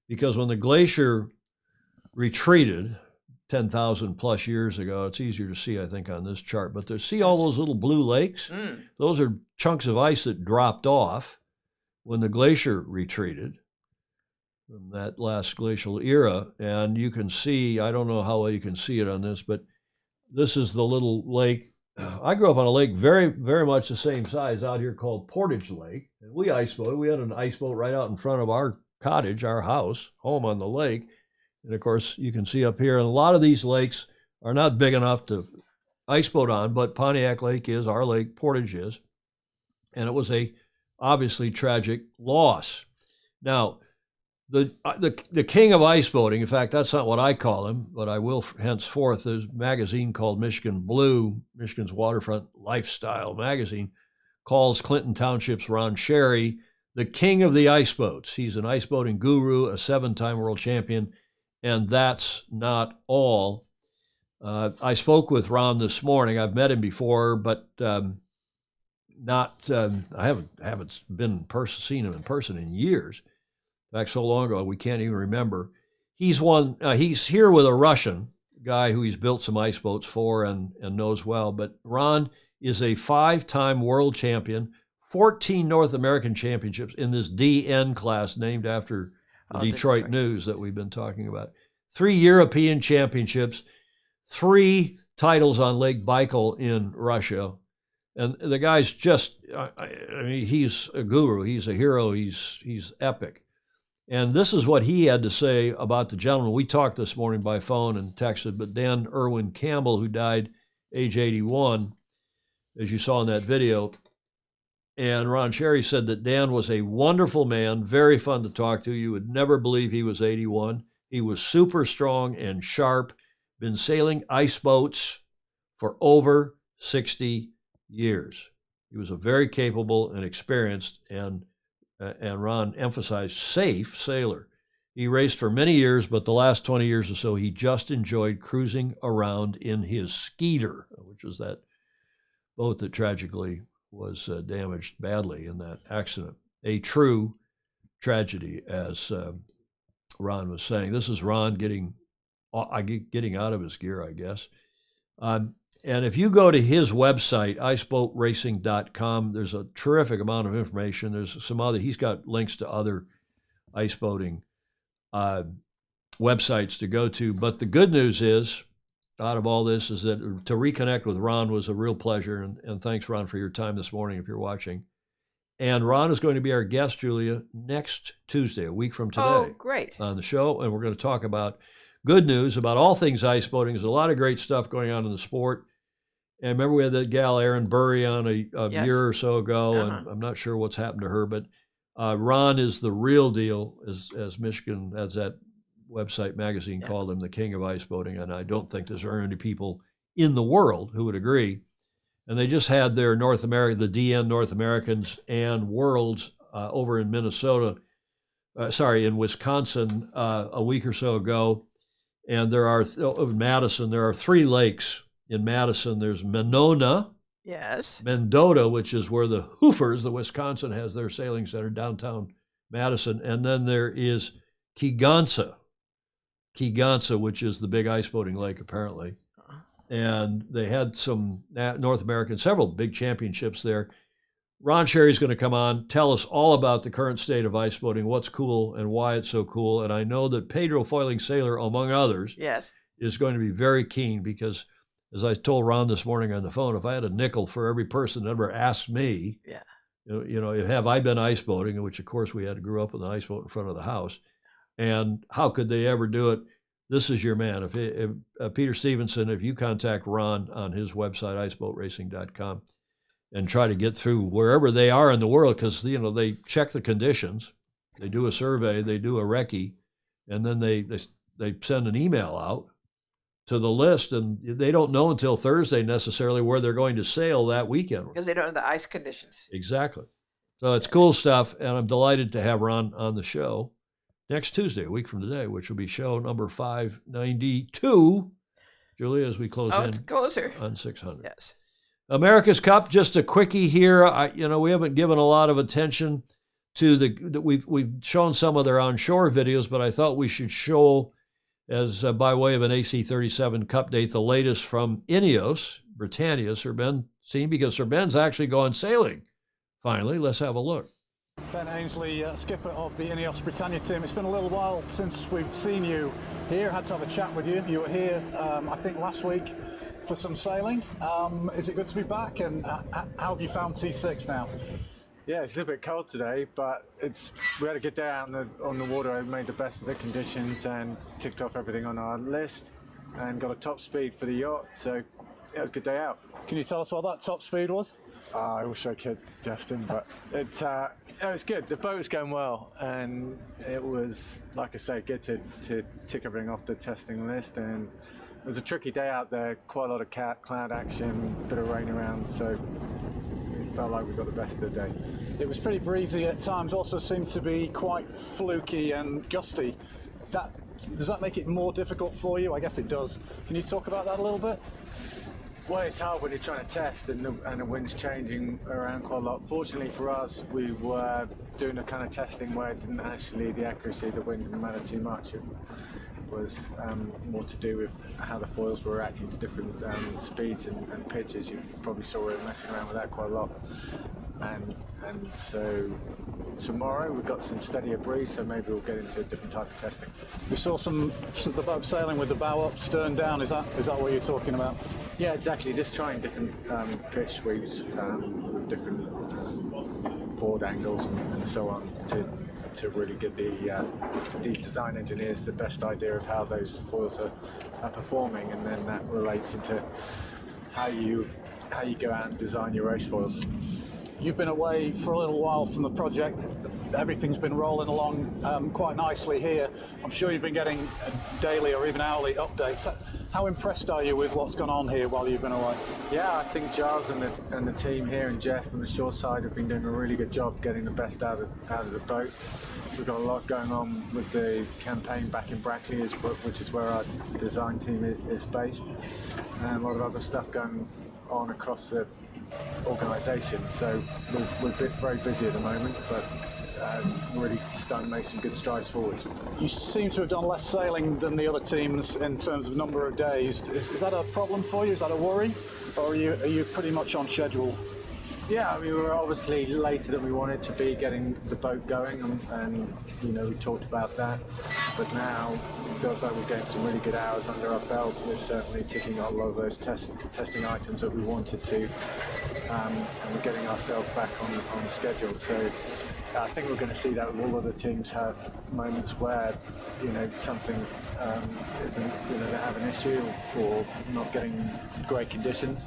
because when the glacier retreated 10,000 plus years ago, it's easier to see, I think, on this chart, but see all those little blue lakes? Those are chunks of ice that dropped off when the glacier retreated from that last glacial era. And you can see, I don't know how well you can see it on this, but this is the little lake. I grew up on a lake very, very much the same size out here called Portage Lake. And we ice boated. We had an ice boat right out in front of our cottage, our house, home on the lake. And of course, you can see up here, and a lot of these lakes are not big enough to ice boat on, but Pontiac Lake is, our lake, Portage is. And it was a obviously tragic loss. Now, the king of ice boating, in fact, that's not what I call him, but I will henceforth. There's a magazine called Michigan Blue, Michigan's waterfront lifestyle magazine, calls Clinton Township's Ron Cherry the king of the ice boats. He's an ice boating guru, a 7-time world champion, and that's not all. I spoke with Ron this morning. I've met him before, but I haven't seen him in person in years. In fact, so long ago we can't even remember. He's here with a Russian guy who he's built some ice boats for and knows well. But Ron is a 5-time world champion, 14 North American championships in this DN class named after the Detroit News that we've been talking about. 3 European championships, 3 titles on Lake Baikal in Russia. And the guy's he's a guru. He's a hero. He's epic. And this is what he had to say about the gentleman. We talked this morning by phone and texted, but Dan Irwin Campbell, who died age 81, as you saw in that video. And Ron Cherry said that Dan was a wonderful man, very fun to talk to. You would never believe he was 81. He was super strong and sharp, been sailing ice boats for over 60 years. He was a very capable and experienced and Ron emphasized safe sailor. He raced for many years, but the last 20 years or so, he just enjoyed cruising around in his Skeeter, which was that boat that tragically was damaged badly in that accident. A true tragedy, as Ron was saying. This is Ron getting out of his gear, I guess. And if you go to his website, iceboatracing.com, there's a terrific amount of information. There's some other, he's got links to other ice boating websites to go to. But the good news is, out of all this, is that to reconnect with Ron was a real pleasure. And thanks, Ron, for your time this morning if you're watching. And Ron is going to be our guest, Julia, next Tuesday, a week from today. Oh, great. On the show. And we're going to talk about good news about all things ice boating. There's a lot of great stuff going on in the sport. And remember, we had that gal, Erin Burry, on a Yes. year or so ago, and I'm not sure what's happened to her. But Ron is the real deal, as Michigan, as that website magazine called him, the king of ice boating. And I don't think there's very many people in the world who would agree. And they just had their North America, the DN North Americans and Worlds over in in Wisconsin a week or so ago. And there are, Madison, there are 3 lakes in Madison. There's Monona. Yes. Mendota, which is where the Hoofers, the Wisconsin, has their sailing center, downtown Madison. And then there is Kegonsa, which is the big ice boating lake, apparently. And they had some North American, several big championships there. Ron Sherry's going to come on, tell us all about the current state of ice boating, what's cool and why it's so cool. And I know that Pedro Foiling Sailor, among others, Yes. is going to be very keen because, as I told Ron this morning on the phone, if I had a nickel for every person that ever asked me, have I been ice boating, which of course we had to grow up with an ice boat in front of the house, and how could they ever do it? This is your man. If Peter Stevenson, if you contact Ron on his website, iceboatracing.com, and try to get through wherever they are in the world, because they check the conditions, they do a survey, they do a recce, and then they send an email out to the list, and they don't know until Thursday necessarily where they're going to sail that weekend. Because they don't know the ice conditions. Exactly. So it's cool stuff, and I'm delighted to have Ron on the show next Tuesday, a week from today, which will be show number 592. Julia, as we close it's closer on 600. Yes. America's Cup, just a quickie here. We haven't given a lot of attention to we've shown some of their onshore videos, but I thought we should show, as by way of an AC-37 Cup date, the latest from Ineos, Britannia, Sir Ben Steen, because Sir Ben's actually going sailing. Finally, let's have a look. Ben Ainsley, skipper of the Ineos Britannia team. It's been a little while since we've seen you here. Had to have a chat with you. You were here, I think, last week for some sailing. Is it good to be back? And how have you found T6 now? Yeah, it's a little bit cold today, but we had a good day out on the water. I made the best of the conditions and ticked off everything on our list and got a top speed for the yacht. So yeah, it was a good day out. Can you tell us what that top speed was? I wish I could, Justin, but it was good. The boat was going well, and it was, like I say, good to tick everything off the testing list. And it was a tricky day out there, quite a lot of cloud action, a bit of rain around, so it felt like we got the best of the day. It was pretty breezy at times, also seemed to be quite fluky and gusty. Does that make it more difficult for you? I guess it does. Can you talk about that a little bit? Well, it's hard when you're trying to test and the wind's changing around quite a lot. Fortunately for us, we were doing the kind of testing where it didn't actually, the accuracy of the wind didn't matter too much. It was more to do with how the foils were reacting to different speeds and pitches. You probably saw we were messing around with that quite a lot. And so tomorrow we've got some steadier breeze, so maybe we'll get into a different type of testing. We saw the boat sailing with the bow up, stern down. Is that what you're talking about? Yeah, exactly. Just trying different pitch sweeps with different board angles and so on to really give the design engineers the best idea of how those foils are performing, and then that relates into how you go out and design your race foils. You've been away for a little while from the project. Everything's been rolling along quite nicely here. I'm sure you've been getting daily or even hourly updates. How impressed are you with what's gone on here while you've been away? Yeah, I think Giles and the team here and Jeff on the shore side have been doing a really good job getting the best out of the boat. We've got a lot going on with the campaign back in Brackley, which is where our design team is based, and a lot of other stuff going on across the organisation. So we're very busy at the moment, but really starting to make some good strides forwards. You seem to have done less sailing than the other teams in terms of number of days. Is that a problem for you? Is that a worry? Or are you pretty much on schedule? Yeah, I mean, we were obviously later than we wanted to be getting the boat going, and you know, we talked about that. But now it feels like we're getting some really good hours under our belt. We're certainly ticking out a lot of those testing items that we wanted to, and we're getting ourselves back on the schedule. So I think we're going to see that with all other teams have moments where, you know, something isn't, you know, they have an issue or not getting great conditions.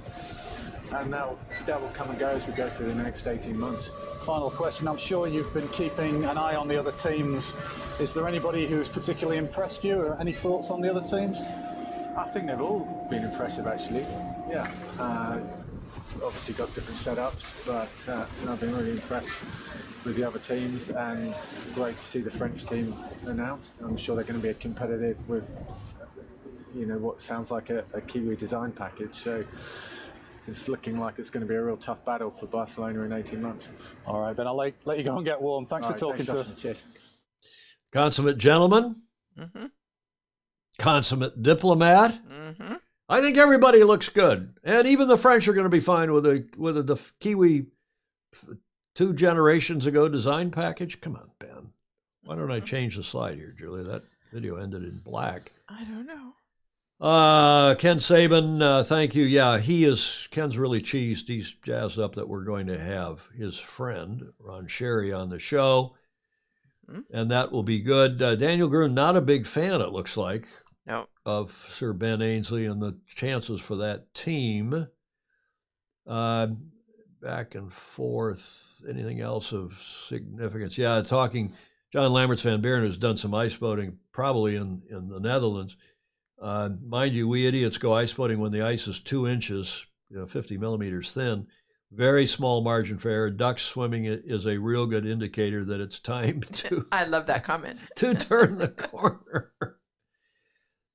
And that will come and go as we go through the next 18 months. Final question. I'm sure you've been keeping an eye on the other teams. Is there anybody who's particularly impressed you, or any thoughts on the other teams? I think they've all been impressive, actually. Yeah. Obviously got different setups, but you know, I've been really impressed with the other teams, and great to see the French team announced. I'm sure they're going to be competitive with, you know, what sounds like a Kiwi design package. So it's looking like it's going to be a real tough battle for Barcelona in 18 months. All right, Ben, I'll let you go and get warm. Thanks for talking to us. Cheers. Consummate gentleman. Mm-hmm. Consummate diplomat. Mm-hmm. I think everybody looks good, and even the French are going to be fine with a Kiwi 2 generations ago design package. Come on, Ben. Why don't I change the slide here, Julia? That video ended in black. I don't know. Ken Saban, thank you. Yeah, Ken's really cheesed. He's jazzed up that we're going to have his friend, Ron Sherry, on the show. And that will be good. Daniel Gruen, not a big fan, it looks like, of Sir Ben Ainslie and the chances for that team. Back and forth. Anything else of significance? Yeah, talking John Lamberts Van Buren, who's done some ice boating, probably in the Netherlands. Mind you, we idiots go ice boating when the ice is 2 inches, 50 millimeters thin. Very small margin for error. Duck swimming is a real good indicator that it's time to. I love that comment. To turn the corner.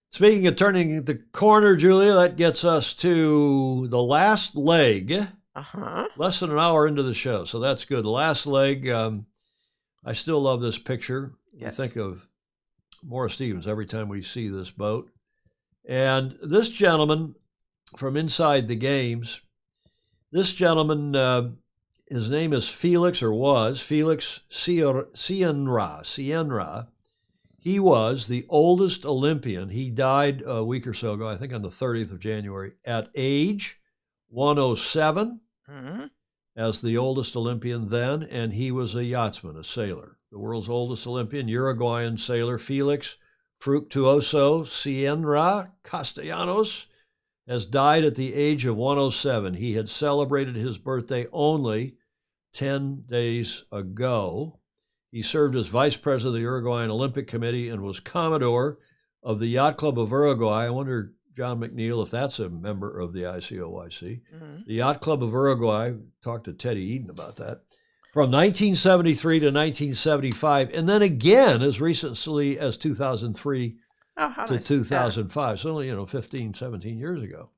Speaking of turning the corner, Julia, that gets us to the last leg. Less than an hour into the show, so that's good. The last leg. I still love this picture. Yes. I think of Morris Stevens every time we see this boat. And this gentleman from inside the games, this gentleman, his name is Felix Cienra. He was the oldest Olympian. He died a week or so ago, I think on the 30th of January, at age 107 as the oldest Olympian then, and he was a yachtsman, a sailor. The world's oldest Olympian, Uruguayan sailor Felix Fructuoso Cienra Castellanos has died at the age of 107. He had celebrated his birthday only 10 days ago. He served as vice president of the Uruguayan Olympic Committee and was commodore of the Yacht Club of Uruguay. I wonder, John McNeil, if that's a member of the ICOYC. The Yacht Club of Uruguay, talked to Teddy Eden about that, from 1973 to 1975, and then again as recently as 2003 to 2005. So only, 15, 17 years ago.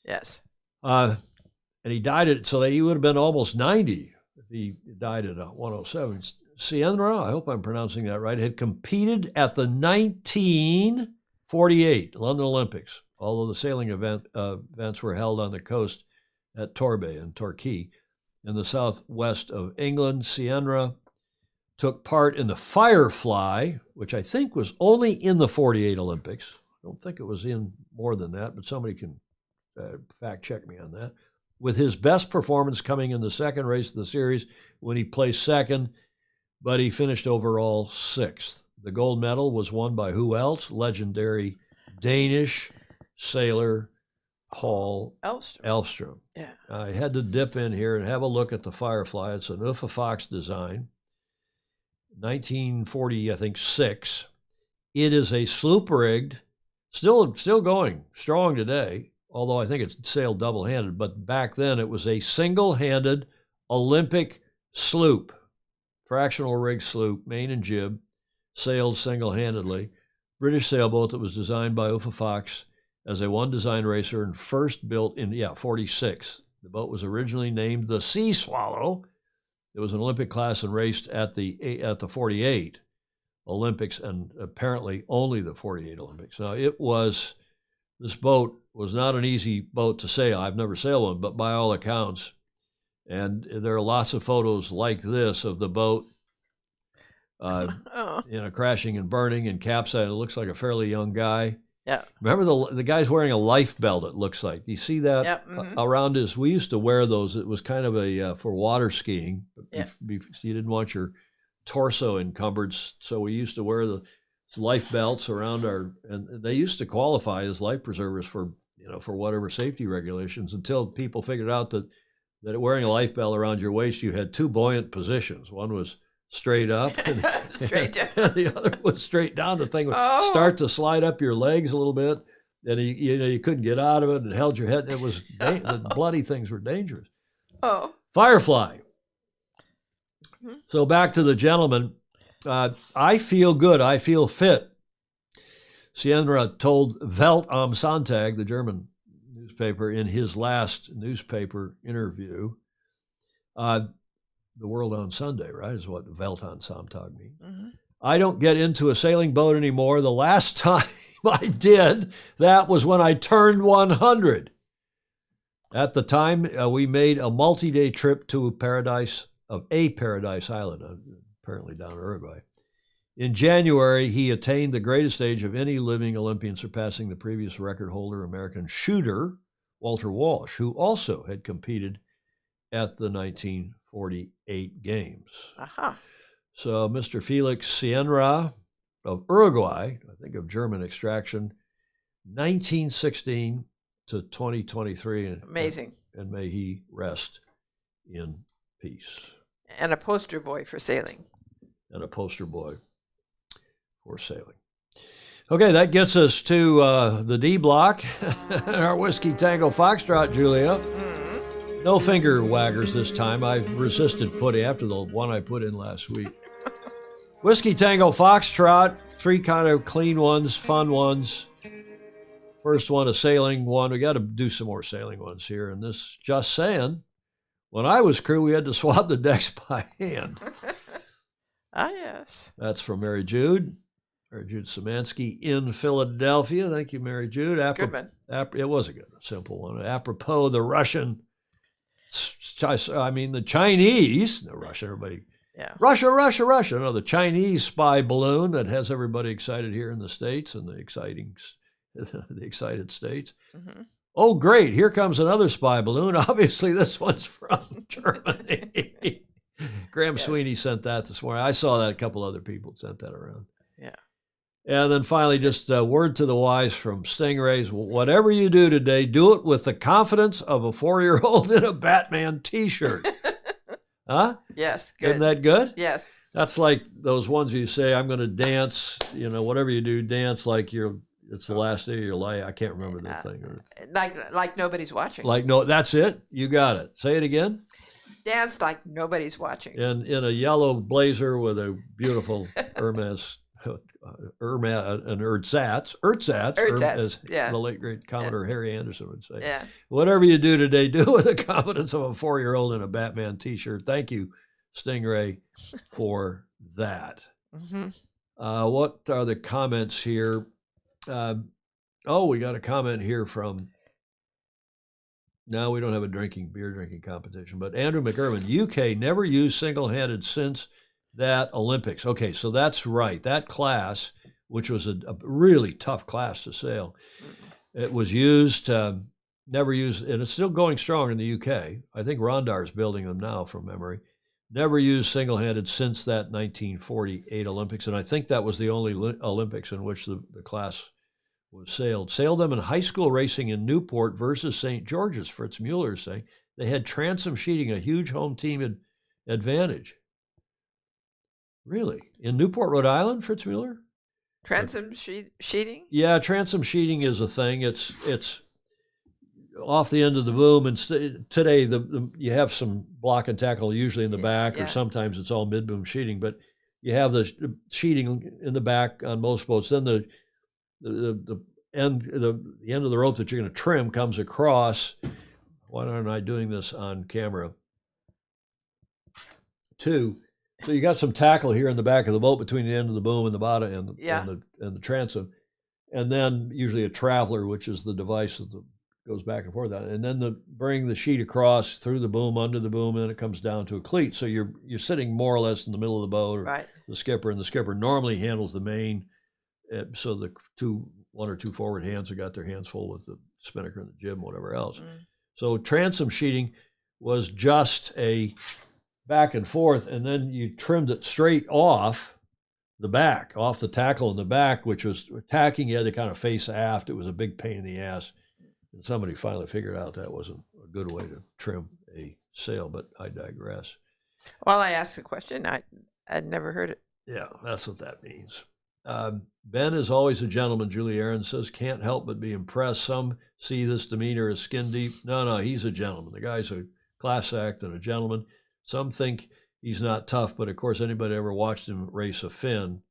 Yes. And he died so he would have been almost 90 if he died at 107. Cienra, I hope I'm pronouncing that right, had competed at the 1948 London Olympics, although the sailing events were held on the coast at Torbay in Torquay in the southwest of England. Cienra took part in the Firefly, which I think was only in the 48 Olympics. I don't think it was in more than that, but somebody can fact check me on that. With his best performance coming in the second race of the series when he placed second, but he finished overall 6th. The gold medal was won by who else? Legendary Danish sailor Paul Elfstrom. Yeah. I had to dip in here and have a look at the Firefly. It's an Uffa Fox design, 1940, I think, 6. It is a sloop-rigged, still going strong today, although I think it's sailed double-handed. But back then, it was a single-handed Olympic sloop, fractional rig sloop, main and jib, sailed single-handedly. British sailboat that was designed by Uffa Fox as a one-design racer and first built in, 46. The boat was originally named the Sea Swallow. It was an Olympic class and raced at the 48 Olympics, and apparently only the 48 Olympics. Now, this boat was not an easy boat to sail. I've never sailed one, but by all accounts, and there are lots of photos like this of the boat crashing and burning and capsizing. It looks like a fairly young guy. Yeah. Remember the guy's wearing a life belt, it looks like. You see that? Yep. Mm-hmm. Around his, we used to wear those. It was kind of a, for water skiing. Yeah. You didn't want your torso encumbered, so we used to wear the life belts around and they used to qualify as life preservers for whatever safety regulations, until people figured out that wearing a life belt around your waist, you had two buoyant positions. One was straight up, and, straight down. and the other was straight down. The thing would start to slide up your legs a little bit, and you couldn't get out of it, and it held your head. It was the bloody things were dangerous. Oh, Firefly. So back to the gentleman. I feel good. I feel fit. Sienra told Welt am Sonntag, the German newspaper, in his last newspaper interview. The world on Sunday, right, is what Welt am Sonntag means. Mm-hmm. I don't get into a sailing boat anymore. The last time I did, that was when I turned 100. At the time, we made a multi-day trip to Paradise Island, apparently down in Uruguay. In January, he attained the greatest age of any living Olympian, surpassing the previous record holder, American shooter Walter Walsh, who also had competed at the 1948 Games. Aha. So Mr. Felix Sienra of Uruguay, I think of German extraction, 1916 to 2023. Amazing. And may he rest in peace. And a poster boy for sailing. And a poster boy for sailing. Okay, that gets us to the D block. Our Whiskey Tango Foxtrot, Julia. Mm-hmm. No finger waggers this time. I've resisted putting after the one I put in last week. Whiskey Tango Foxtrot, 3 kind of clean ones, fun ones. First one, a sailing one. We got to do some more sailing ones here. And this, just saying, when I was crew, we had to swab the decks by hand. Ah, yes. That's from Mary Jude. Mary Jude Szymanski in Philadelphia. Thank you, Mary Jude. Good one. It was a good, simple one. Apropos the the Chinese, the Russian, everybody. Yeah. Russia. No, the Chinese spy balloon that has everybody excited here in the States and the excited States. Mm-hmm. Oh, great. Here comes another spy balloon. Obviously, this one's from Germany. Graham Sweeney sent that this morning. I saw that a couple other people sent that around. Yeah. And then finally, just a word to the wise from Stingrays. Whatever you do today, do it with the confidence of a 4-year-old in a Batman T-shirt. Huh? Yes, good. Isn't that good? Yes. That's like those ones you say, I'm going to dance, whatever you do, dance like it's the last day of your life. I can't remember that thing. Like nobody's watching. That's it. You got it. Say it again. Dance like nobody's watching. And in a yellow blazer with a beautiful Hermes and ersatz, as the late great Commodore Harry Anderson would say. Yeah. Whatever you do today, do with the confidence of a 4-year-old in a Batman T-shirt. Thank you, Stingray, for that. Mm-hmm. What are the comments here? We got a comment here from. No, we don't have a beer drinking competition, but Andrew McIrvin, UK never used single-handed since that Olympics. Okay, so that's right. That class, which was a really tough class to sail, it was used, never used, and it's still going strong in the UK. I think Rondar's building them now from memory. Never used single-handed since that 1948 Olympics, and I think that was the only Olympics in which the class was sailed. Sailed them in high school racing in Newport versus St. George's, Fritz Mueller is saying. They had transom sheeting, a huge home team advantage. Really? In Newport, Rhode Island, Fritz Mueller? Transom sheeting? Yeah, transom sheeting is a thing. It's off the end of the boom, and today you have some block and tackle usually in the back, or sometimes it's all mid-boom sheeting, but you have the sheeting in the back on most boats. Then the end of the rope that you're going to trim comes across Why aren't I doing this on camera? 2. So you got some tackle here in the back of the boat between the end of the boom and the bottom and the transom, and then usually a traveler, which is the device that goes back and forth. And then bring the sheet across through the boom, under the boom, and then it comes down to a cleat. So you're sitting more or less in the middle of the boat, or Right. the skipper normally handles the main. So the one or two forward hands have got their hands full with the spinnaker and the jib and whatever else. So transom sheeting was just a back and forth, and then you trimmed it straight off the back, off the tackle in the back, which was tacking. You had to kind of face aft. It was a big pain in the ass. And somebody finally figured out that wasn't a good way to trim a sail, but I digress. Well, I asked the question. I'd never heard it. Yeah, that's what that means. Ben is always a gentleman, Julie Aaron says. Can't help but be impressed. Some see this demeanor as skin deep. No, he's a gentleman. The guy's a class act and a gentleman. Some think he's not tough, but of course, anybody ever watched him race a fin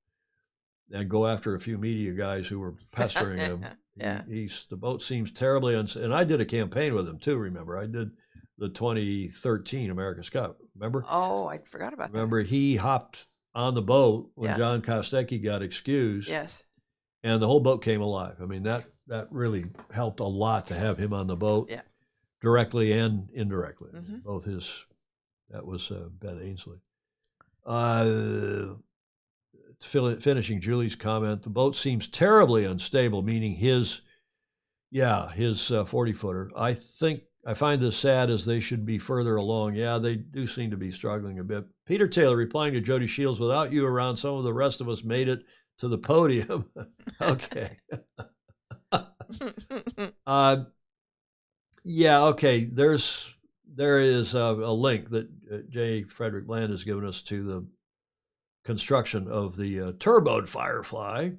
and go after a few media guys who were pestering him. Yeah. The boat seems terribly and I did a campaign with him too, remember? I did the 2013 America's Cup, remember? Oh, I forgot about that. Remember, he hopped on the boat when John Kostecki got excused. Yes. And the whole boat came alive. I mean, that really helped a lot to have him on the boat, directly and indirectly. Both that was Ben Ainsley. Finishing Julie's comment, the boat seems terribly unstable, meaning his 40-footer. I find this sad, as they should be further along. Yeah, they do seem to be struggling a bit. Peter Taylor replying to Jody Shields, without you around, some of the rest of us made it to the podium. Okay. Okay. There is a link that J. Frederick Bland has given us to the construction of the turboed Firefly.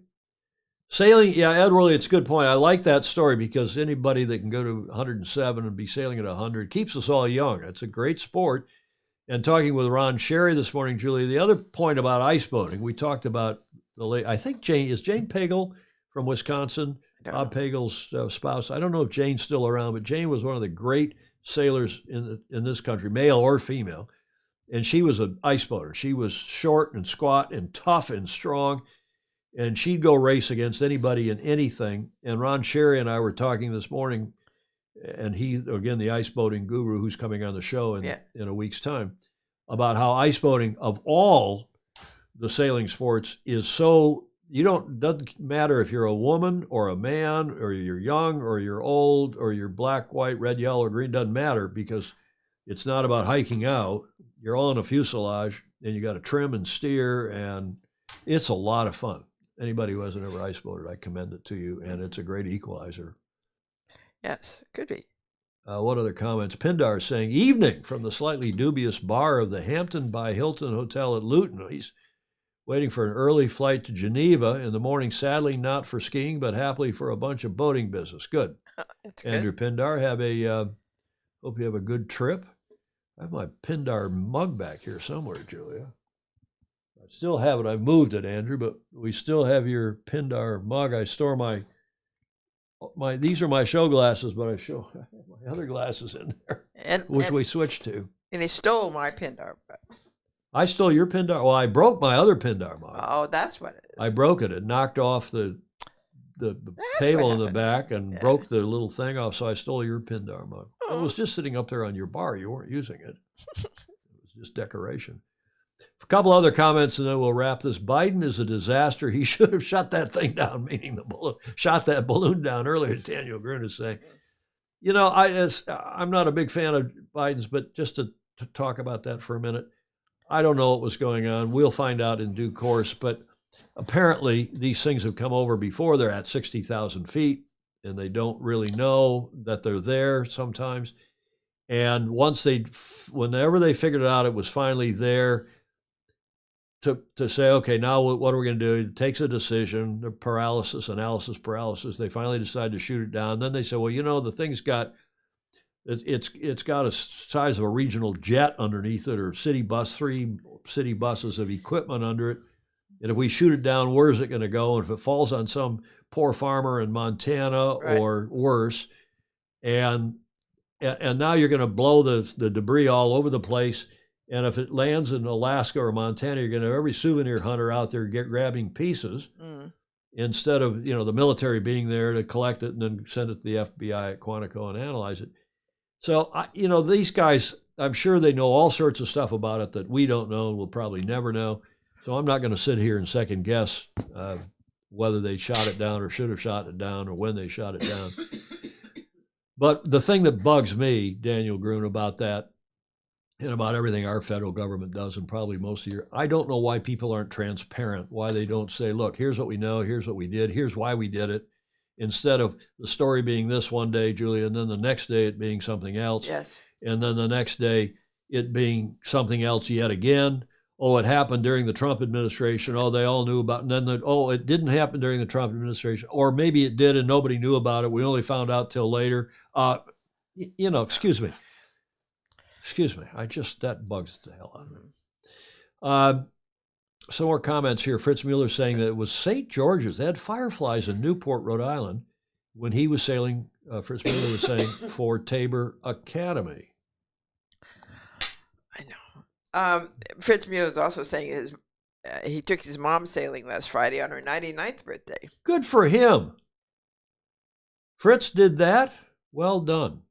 Sailing, Ed Worley, it's a good point. I like that story because anybody that can go to 107 and be sailing at 100 keeps us all young. It's a great sport. And talking with Ron Sherry this morning, Julie, the other point about ice boating, we talked about I think Jane Pagel from Wisconsin, Bob Pagel's spouse. I don't know if Jane's still around, but Jane was one of the great sailors in this country, male or female. And she was an ice boater. She was short and squat and tough and strong. And she'd go race against anybody in anything. And Ron Sherry and I were talking this morning, and he, again, the ice boating guru who's coming on the show in a week's time, about how ice boating, of all the sailing sports, is so, doesn't matter if you're a woman or a man or you're young or you're old or you're black, white, red, yellow, or green, doesn't matter, because it's not about hiking out. You're all in a fuselage and you got to trim and steer, and it's a lot of fun. Anybody who hasn't ever ice boated, I commend it to you, and it's a great equalizer. Yes, could be. What other comments? Pindar saying, evening from the slightly dubious bar of the Hampton by Hilton Hotel at Luton. He's waiting for an early flight to Geneva in the morning, sadly not for skiing, but happily for a bunch of boating business. Good. That's good. Andrew Pindar, hope you have a good trip. I have my Pindar mug back here somewhere, Julia. I still have it. I've moved it, Andrew, but we still have your Pindar mug. I store my these are my show glasses, but I have my other glasses in there, which we switched to. And he stole my Pindar. I stole your Pindar. Well, I broke my other Pindar mug. Oh, that's what it is. I broke it. It knocked off the table in the back and broke the little thing off, so I stole your Pindar mug. It was just sitting up there on your bar. You weren't using it. It was just decoration. A couple other comments, and then we'll wrap this. Biden is a disaster. He should have shut that thing down, meaning the balloon, shot that balloon down earlier, Daniel Grun is saying. I'm not a big fan of Biden's, but just to talk about that for a minute, I don't know what was going on. We'll find out in due course, but apparently these things have come over before. They're at 60,000 feet, and they don't really know that they're there sometimes. And whenever they figured it out, it was finally there. To say, okay, now what are we going to do? It takes a decision, the analysis paralysis. They finally decide to shoot it down. Then they say, well, the thing's got, it's got a size of a regional jet underneath it, or three city buses of equipment under it. And if we shoot it down, where's it going to go? And if it falls on some poor farmer in Montana or worse, and and now you're going to blow the debris all over the place. And if it lands in Alaska or Montana, you're going to have every souvenir hunter out there grabbing pieces instead of, the military being there to collect it and then send it to the FBI at Quantico and analyze it. So, these guys, I'm sure they know all sorts of stuff about it that we don't know and we'll probably never know. So I'm not going to sit here and second guess whether they shot it down or should have shot it down or when they shot it down. But the thing that bugs me, Daniel Gruen, about that and about everything our federal government does, and probably most of your, I don't know why people aren't transparent, why they don't say, look, here's what we know, here's what we did, here's why we did it, instead of the story being this one day, Julia, and then the next day it being something else. Yes. And then the next day it being something else yet again. Oh, it happened during the Trump administration. Oh, they all knew about it. And then, it didn't happen during the Trump administration. Or maybe it did and nobody knew about it. We only found out till later. Excuse me. That bugs the hell out of me. Some more comments here. Fritz Mueller saying that it was St. George's. They had fireflies in Newport, Rhode Island when he was sailing, Fritz Mueller was saying, for Tabor Academy. I know. Fritz Mueller is also saying he took his mom sailing last Friday on her 99th birthday. Good for him. Fritz did that. Well done.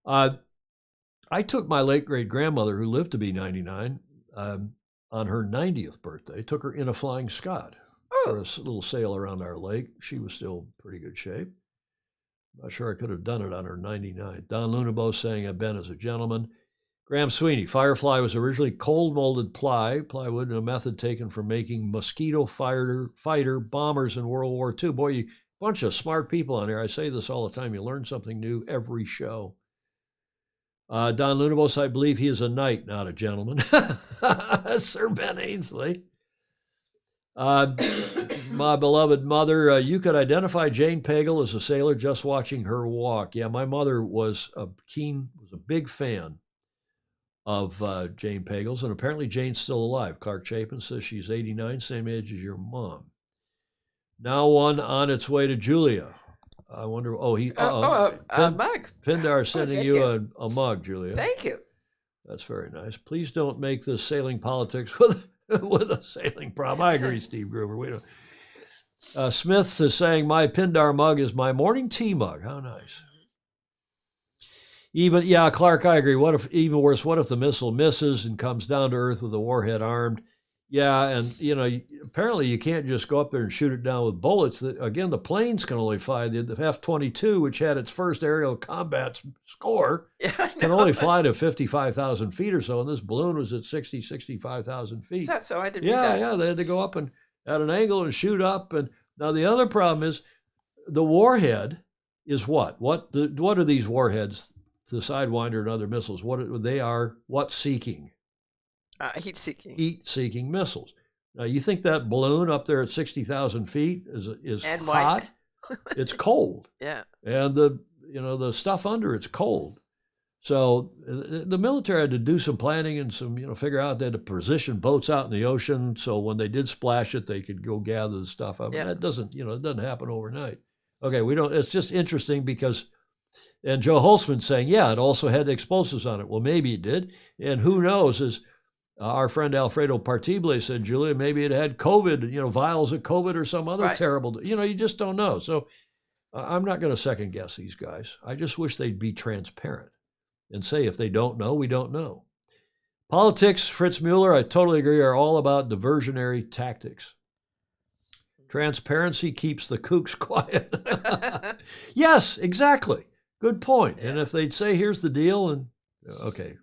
I took my late great grandmother, who lived to be 99, on her 90th birthday. Took her in a Flying Scot for a little sail around our lake. She was still in pretty good shape. Not sure I could have done it on her 99. Don Lunabo saying, I've been as a gentleman. Graham Sweeney, Firefly was originally cold molded plywood, and a method taken for making mosquito fighter bombers in World War II. Boy, you bunch of smart people on here. I say this all the time. You learn something new every show. Don Lunabos, I believe he is a knight, not a gentleman. Sir Ben Ainsley. My beloved mother, you could identify Jane Pagel as a sailor just watching her walk. Yeah, my mother was a big fan of Jane Pagel's, and apparently Jane's still alive. Clark Chapin says she's 89, same age as your mom. Now one on its way to Julia. I wonder. A mug. Pindar sending you a mug, Julia. Thank you. That's very nice. Please don't make this sailing politics with a sailing problem. I agree, Steve Gruber. We don't. Smith is saying my Pindar mug is my morning tea mug. How nice. Clark, I agree. What if the missile misses and comes down to Earth with the warhead armed? Yeah, and apparently you can't just go up there and shoot it down with bullets. Again, the planes can only fly. The F-22, which had its first aerial combat score, can only fly to 55,000 feet or so, and this balloon was at 65,000 feet. Is that so? I didn't read that. Yeah, they had to go up and at an angle and shoot up. And now the other problem is the warhead is what? What are these warheads? The Sidewinder and other missiles. What seeking? Heat-seeking missiles. Now, you think that balloon up there at 60,000 feet is and hot? It's cold. Yeah. And the stuff under it's cold. So the military had to do some planning and some figure out they had to position boats out in the ocean so when they did splash it they could go gather the stuff up. Yeah. That doesn't it doesn't happen overnight. Okay, we don't. It's just interesting because. And Joe Holtzman saying, yeah, it also had explosives on it. Well, maybe it did. And who knows, as our friend Alfredo Partible said, Julia, maybe it had COVID, vials of COVID or some other terrible, you just don't know. So I'm not going to second guess these guys. I just wish they'd be transparent and say, if they don't know, we don't know. Politics, Fritz Mueller, I totally agree, are all about diversionary tactics. Transparency keeps the kooks quiet. Yes, exactly. Good point. Yeah. And if they'd say, here's the deal, and okay.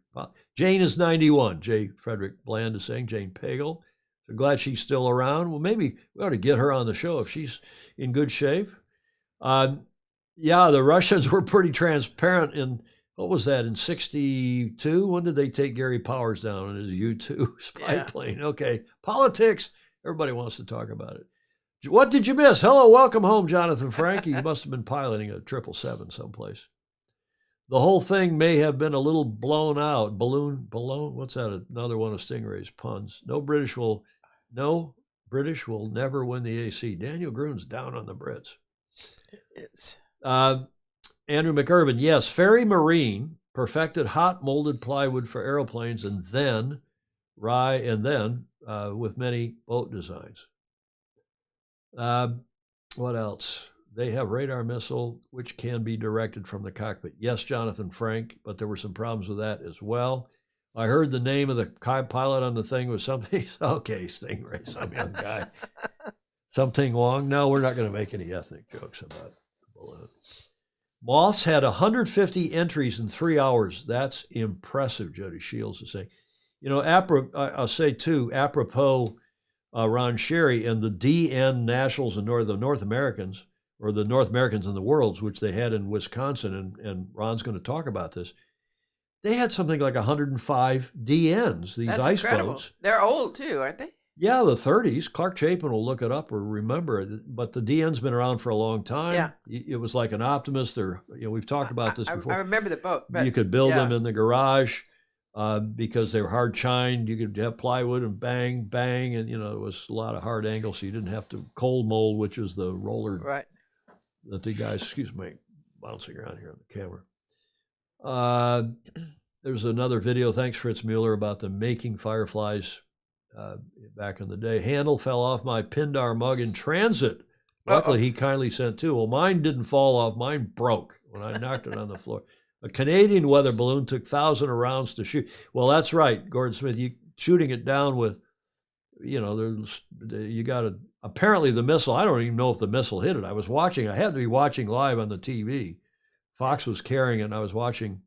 Jane is 91. J. Frederick Bland is saying, Jane Pagel. So glad she's still around. Well, maybe we ought to get her on the show if she's in good shape. The Russians were pretty transparent in, what was that, in 62? When did they take Gary Powers down in his U-2 spy plane? Okay, politics. Everybody wants to talk about it. What did you miss? Hello, welcome home, Jonathan Frank. You must have been piloting a 777 someplace. The whole thing may have been a little blown out. Balloon, what's that? Another one of Stingray's puns. No British will never win the AC. Daniel Gruen's down on the Brits. It is. Andrew McIrvin, yes, Ferry Marine perfected hot molded plywood for aeroplanes and then with many boat designs. What else? They have radar missile, which can be directed from the cockpit. Yes, Jonathan Frank, but there were some problems with that as well. I heard the name of the pilot on the thing was something. Okay, Stingray, some young guy. Something Wong. No, we're not going to make any ethnic jokes about the balloon. Moths had 150 entries in 3 hours. That's impressive, Jody Shields is saying. You know, I'll say too, apropos Ron Sherry and the DN Nationals and the North Americans, or the North Americans and the Worlds, which they had in Wisconsin, and Ron's going to talk about this. They had something like 105 DNs, these That's ice incredible. boats. They're old too, aren't they? Yeah, the 30s. Clark Chapin will look it up or remember it, but the DN's been around for a long time. Yeah. It was like an Optimist. We've talked about this before. I remember the boat. But you could build yeah. them in the garage because they were hard chined. You could have plywood and bang, bang, and it was a lot of hard angles, so you didn't have to cold mold, which is the roller right that the guys, bouncing around here on the camera. There's another video, thanks Fritz Mueller, about the making fireflies back in the day. Handle fell off my Pindar mug in transit. Luckily, he kindly sent two. Well, mine didn't fall off. Mine broke when I knocked it on the floor. A Canadian weather balloon took thousands of rounds to shoot. Well, that's right, Gordon Smith. You shooting it down with, you got to, apparently the missile, I don't even know if the missile hit it. I had to be watching live on the TV. Fox was carrying it, and I was watching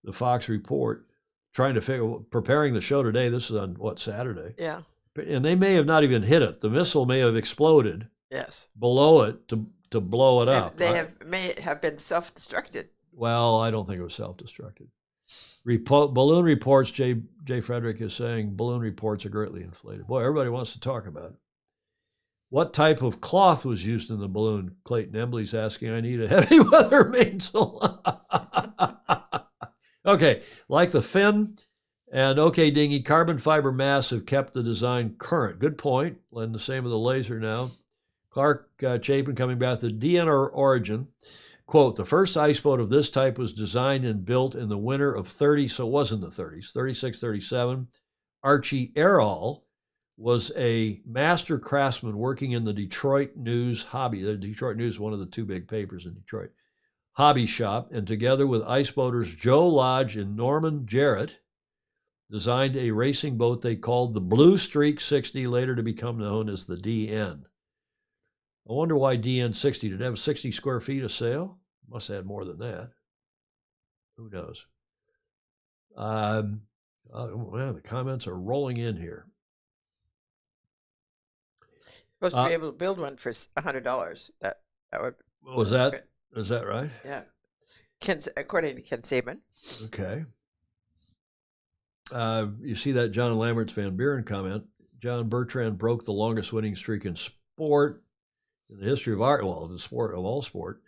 the Fox report, trying to preparing the show today. This is on, Saturday? Yeah. And they may have not even hit it. The missile may have exploded. Yes. Below it to blow it up. They may have been self-destructed. Well, I don't think it was self-destructed. Balloon reports, Jay Frederick is saying, balloon reports are greatly inflated. Boy, everybody wants to talk about it. What type of cloth was used in the balloon? Clayton Embley's asking. I need a heavy weather mainsail. Okay, like the fin and OK Dinghy, carbon fiber masts have kept the design current. Good point. And the same with the laser now. Clark Chapin coming back to DN origin. Quote, the first ice boat of this type was designed and built in the winter of 30, so it was in the 30s, 36, 37. Archie Errol was a master craftsman working in the Detroit News hobby. The Detroit News, one of the two big papers in Detroit, hobby shop, and together with ice boaters Joe Lodge and Norman Jarrett, designed a racing boat they called the Blue Streak 60, later to become known as the DN. I wonder why DN 60. Did it have 60 square feet of sail? Must have had more than that. Who knows? Well, the comments are rolling in here. Supposed to be able to build one for $100. That would. Was that? Good. Is that right? Yeah. According to Ken Saban. Okay. You see that John Lambert's Van Buren comment. John Bertrand broke the longest winning streak in sport in the history of art. Well, the sport of all sport,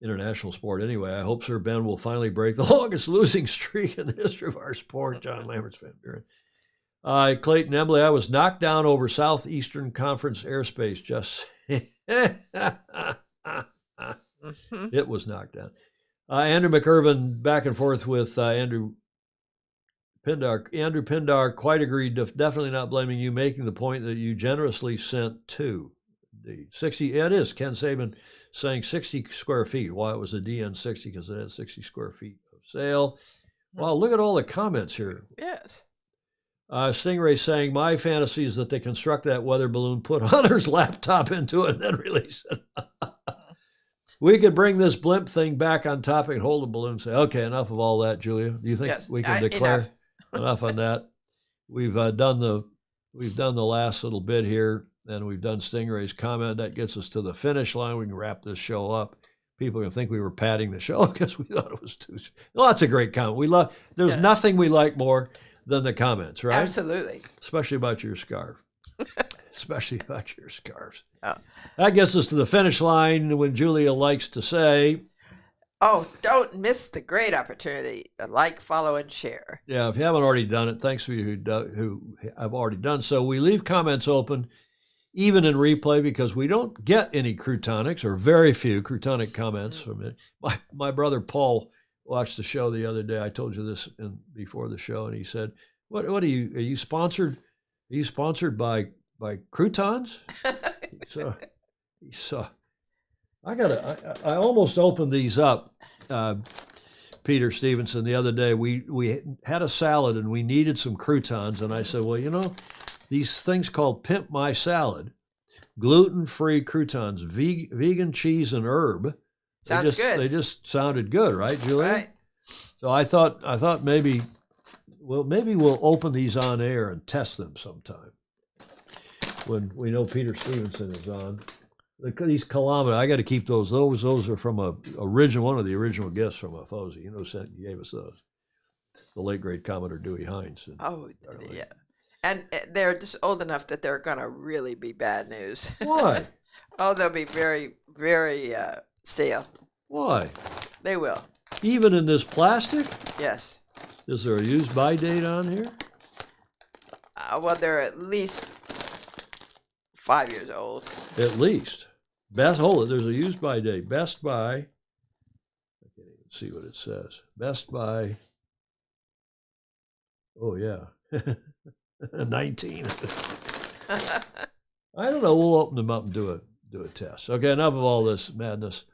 international sport anyway. I hope Sir Ben will finally break the longest losing streak in the history of our sport. John Lambert's Van Buren. Clayton Embley, I was knocked down over Southeastern Conference airspace. Just it was knocked down. Andrew McIrvin back and forth with Andrew Pindar. Andrew Pindar quite agreed, definitely not blaming you, making the point that you generously sent two. The 60, yeah, it is. Ken Saban saying 60 square feet. Why it was a DN 60, because it had 60 square feet of sail. Wow, look at all the comments here. Yes. Stingray saying, my fantasy is that they construct that weather balloon, put Hunter's laptop into it, and then release it. We could bring this blimp thing back on top and hold the balloon and say, okay, enough of all that, Julia. Do you think we can declare enough on that? We've done the last little bit here, and we've done Stingray's comment. That gets us to the finish line. We can wrap this show up. People can think we were padding the show because we thought it was too. Lots of great comments. There's nothing we like more than the comments, right? Absolutely. Especially about your scarf. Especially about your scarves. Oh. That gets us to the finish line when Julia likes to say, oh, don't miss the great opportunity to like, follow, and share. Yeah, if you haven't already done it, thanks for you who have already done so. We leave comments open. even in replay, because we don't get any Croutonics, or very few Croutonic comments from it. My brother Paul watched the show the other day. I told you this before the show, and he said, "What are you sponsored? Are you sponsored by croutons?" So I almost opened these up, Peter Stevenson, the other day. We had a salad and we needed some croutons, and I said, well, these things called Pimp My Salad, gluten-free croutons, vegan cheese and herb. Sounds good. They just sounded good, right, Julia? Right. So I thought maybe we'll open these on air and test them sometime when we know Peter Stevenson is on. These kilometers, I got to keep those. Those are from one of the original gifts from a Fozy. He gave us those. The late great Commodore Dewey Hines. Yeah. And they're just old enough that they're gonna really be bad news. Why? Oh, they'll be very, very stale. Why? They will. Even in this plastic? Yes. Is there a use by date on here? Well, they're at least 5 years old. At least. Hold it. There's a use by date. Best by. I can't even see what it says. Best by. Oh yeah, 19. I don't know. We'll open them up and do a test. Okay. Enough of all this madness.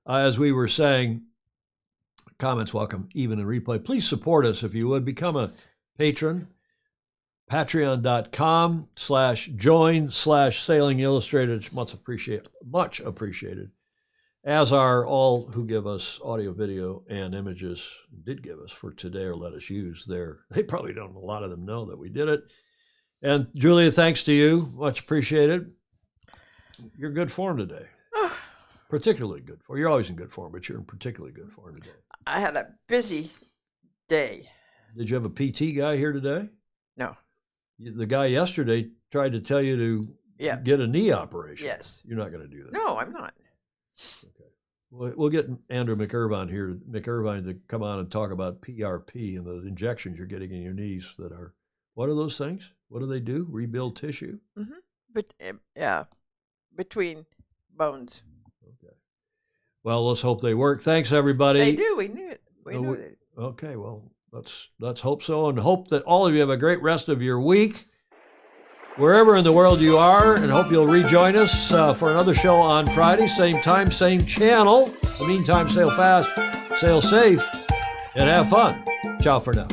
As we were saying, comments welcome, even in replay. Please support us if you would. Become a patron. Patreon.com/join/Sailing Illustrated. Much appreciated. As are all who give us audio, video, and images, did give us for today or let us use they probably don't, a lot of them know that we did it. And Julia, thanks to you. Much appreciated. You're in good form today. Particularly good form. You're always in good form, but you're in particularly good form today. I had a busy day. Did you have a PT guy here today? No. The guy yesterday tried to tell you to get a knee operation. Yes. You're not going to do that. No, I'm not. Okay. We'll get Andrew McIrvine to come on and talk about PRP and the injections you're getting in your knees that are, what are those things? What do they do? Rebuild tissue? Mm-hmm. But between bones. Okay. Well, let's hope they work. Thanks, everybody. They do. We knew it. We knew it. Okay. Well, let's hope so, and hope that all of you have a great rest of your week, wherever in the world you are, and hope you'll rejoin us for another show on Friday, same time, same channel. In the meantime, sail fast, sail safe, and have fun. Ciao for now.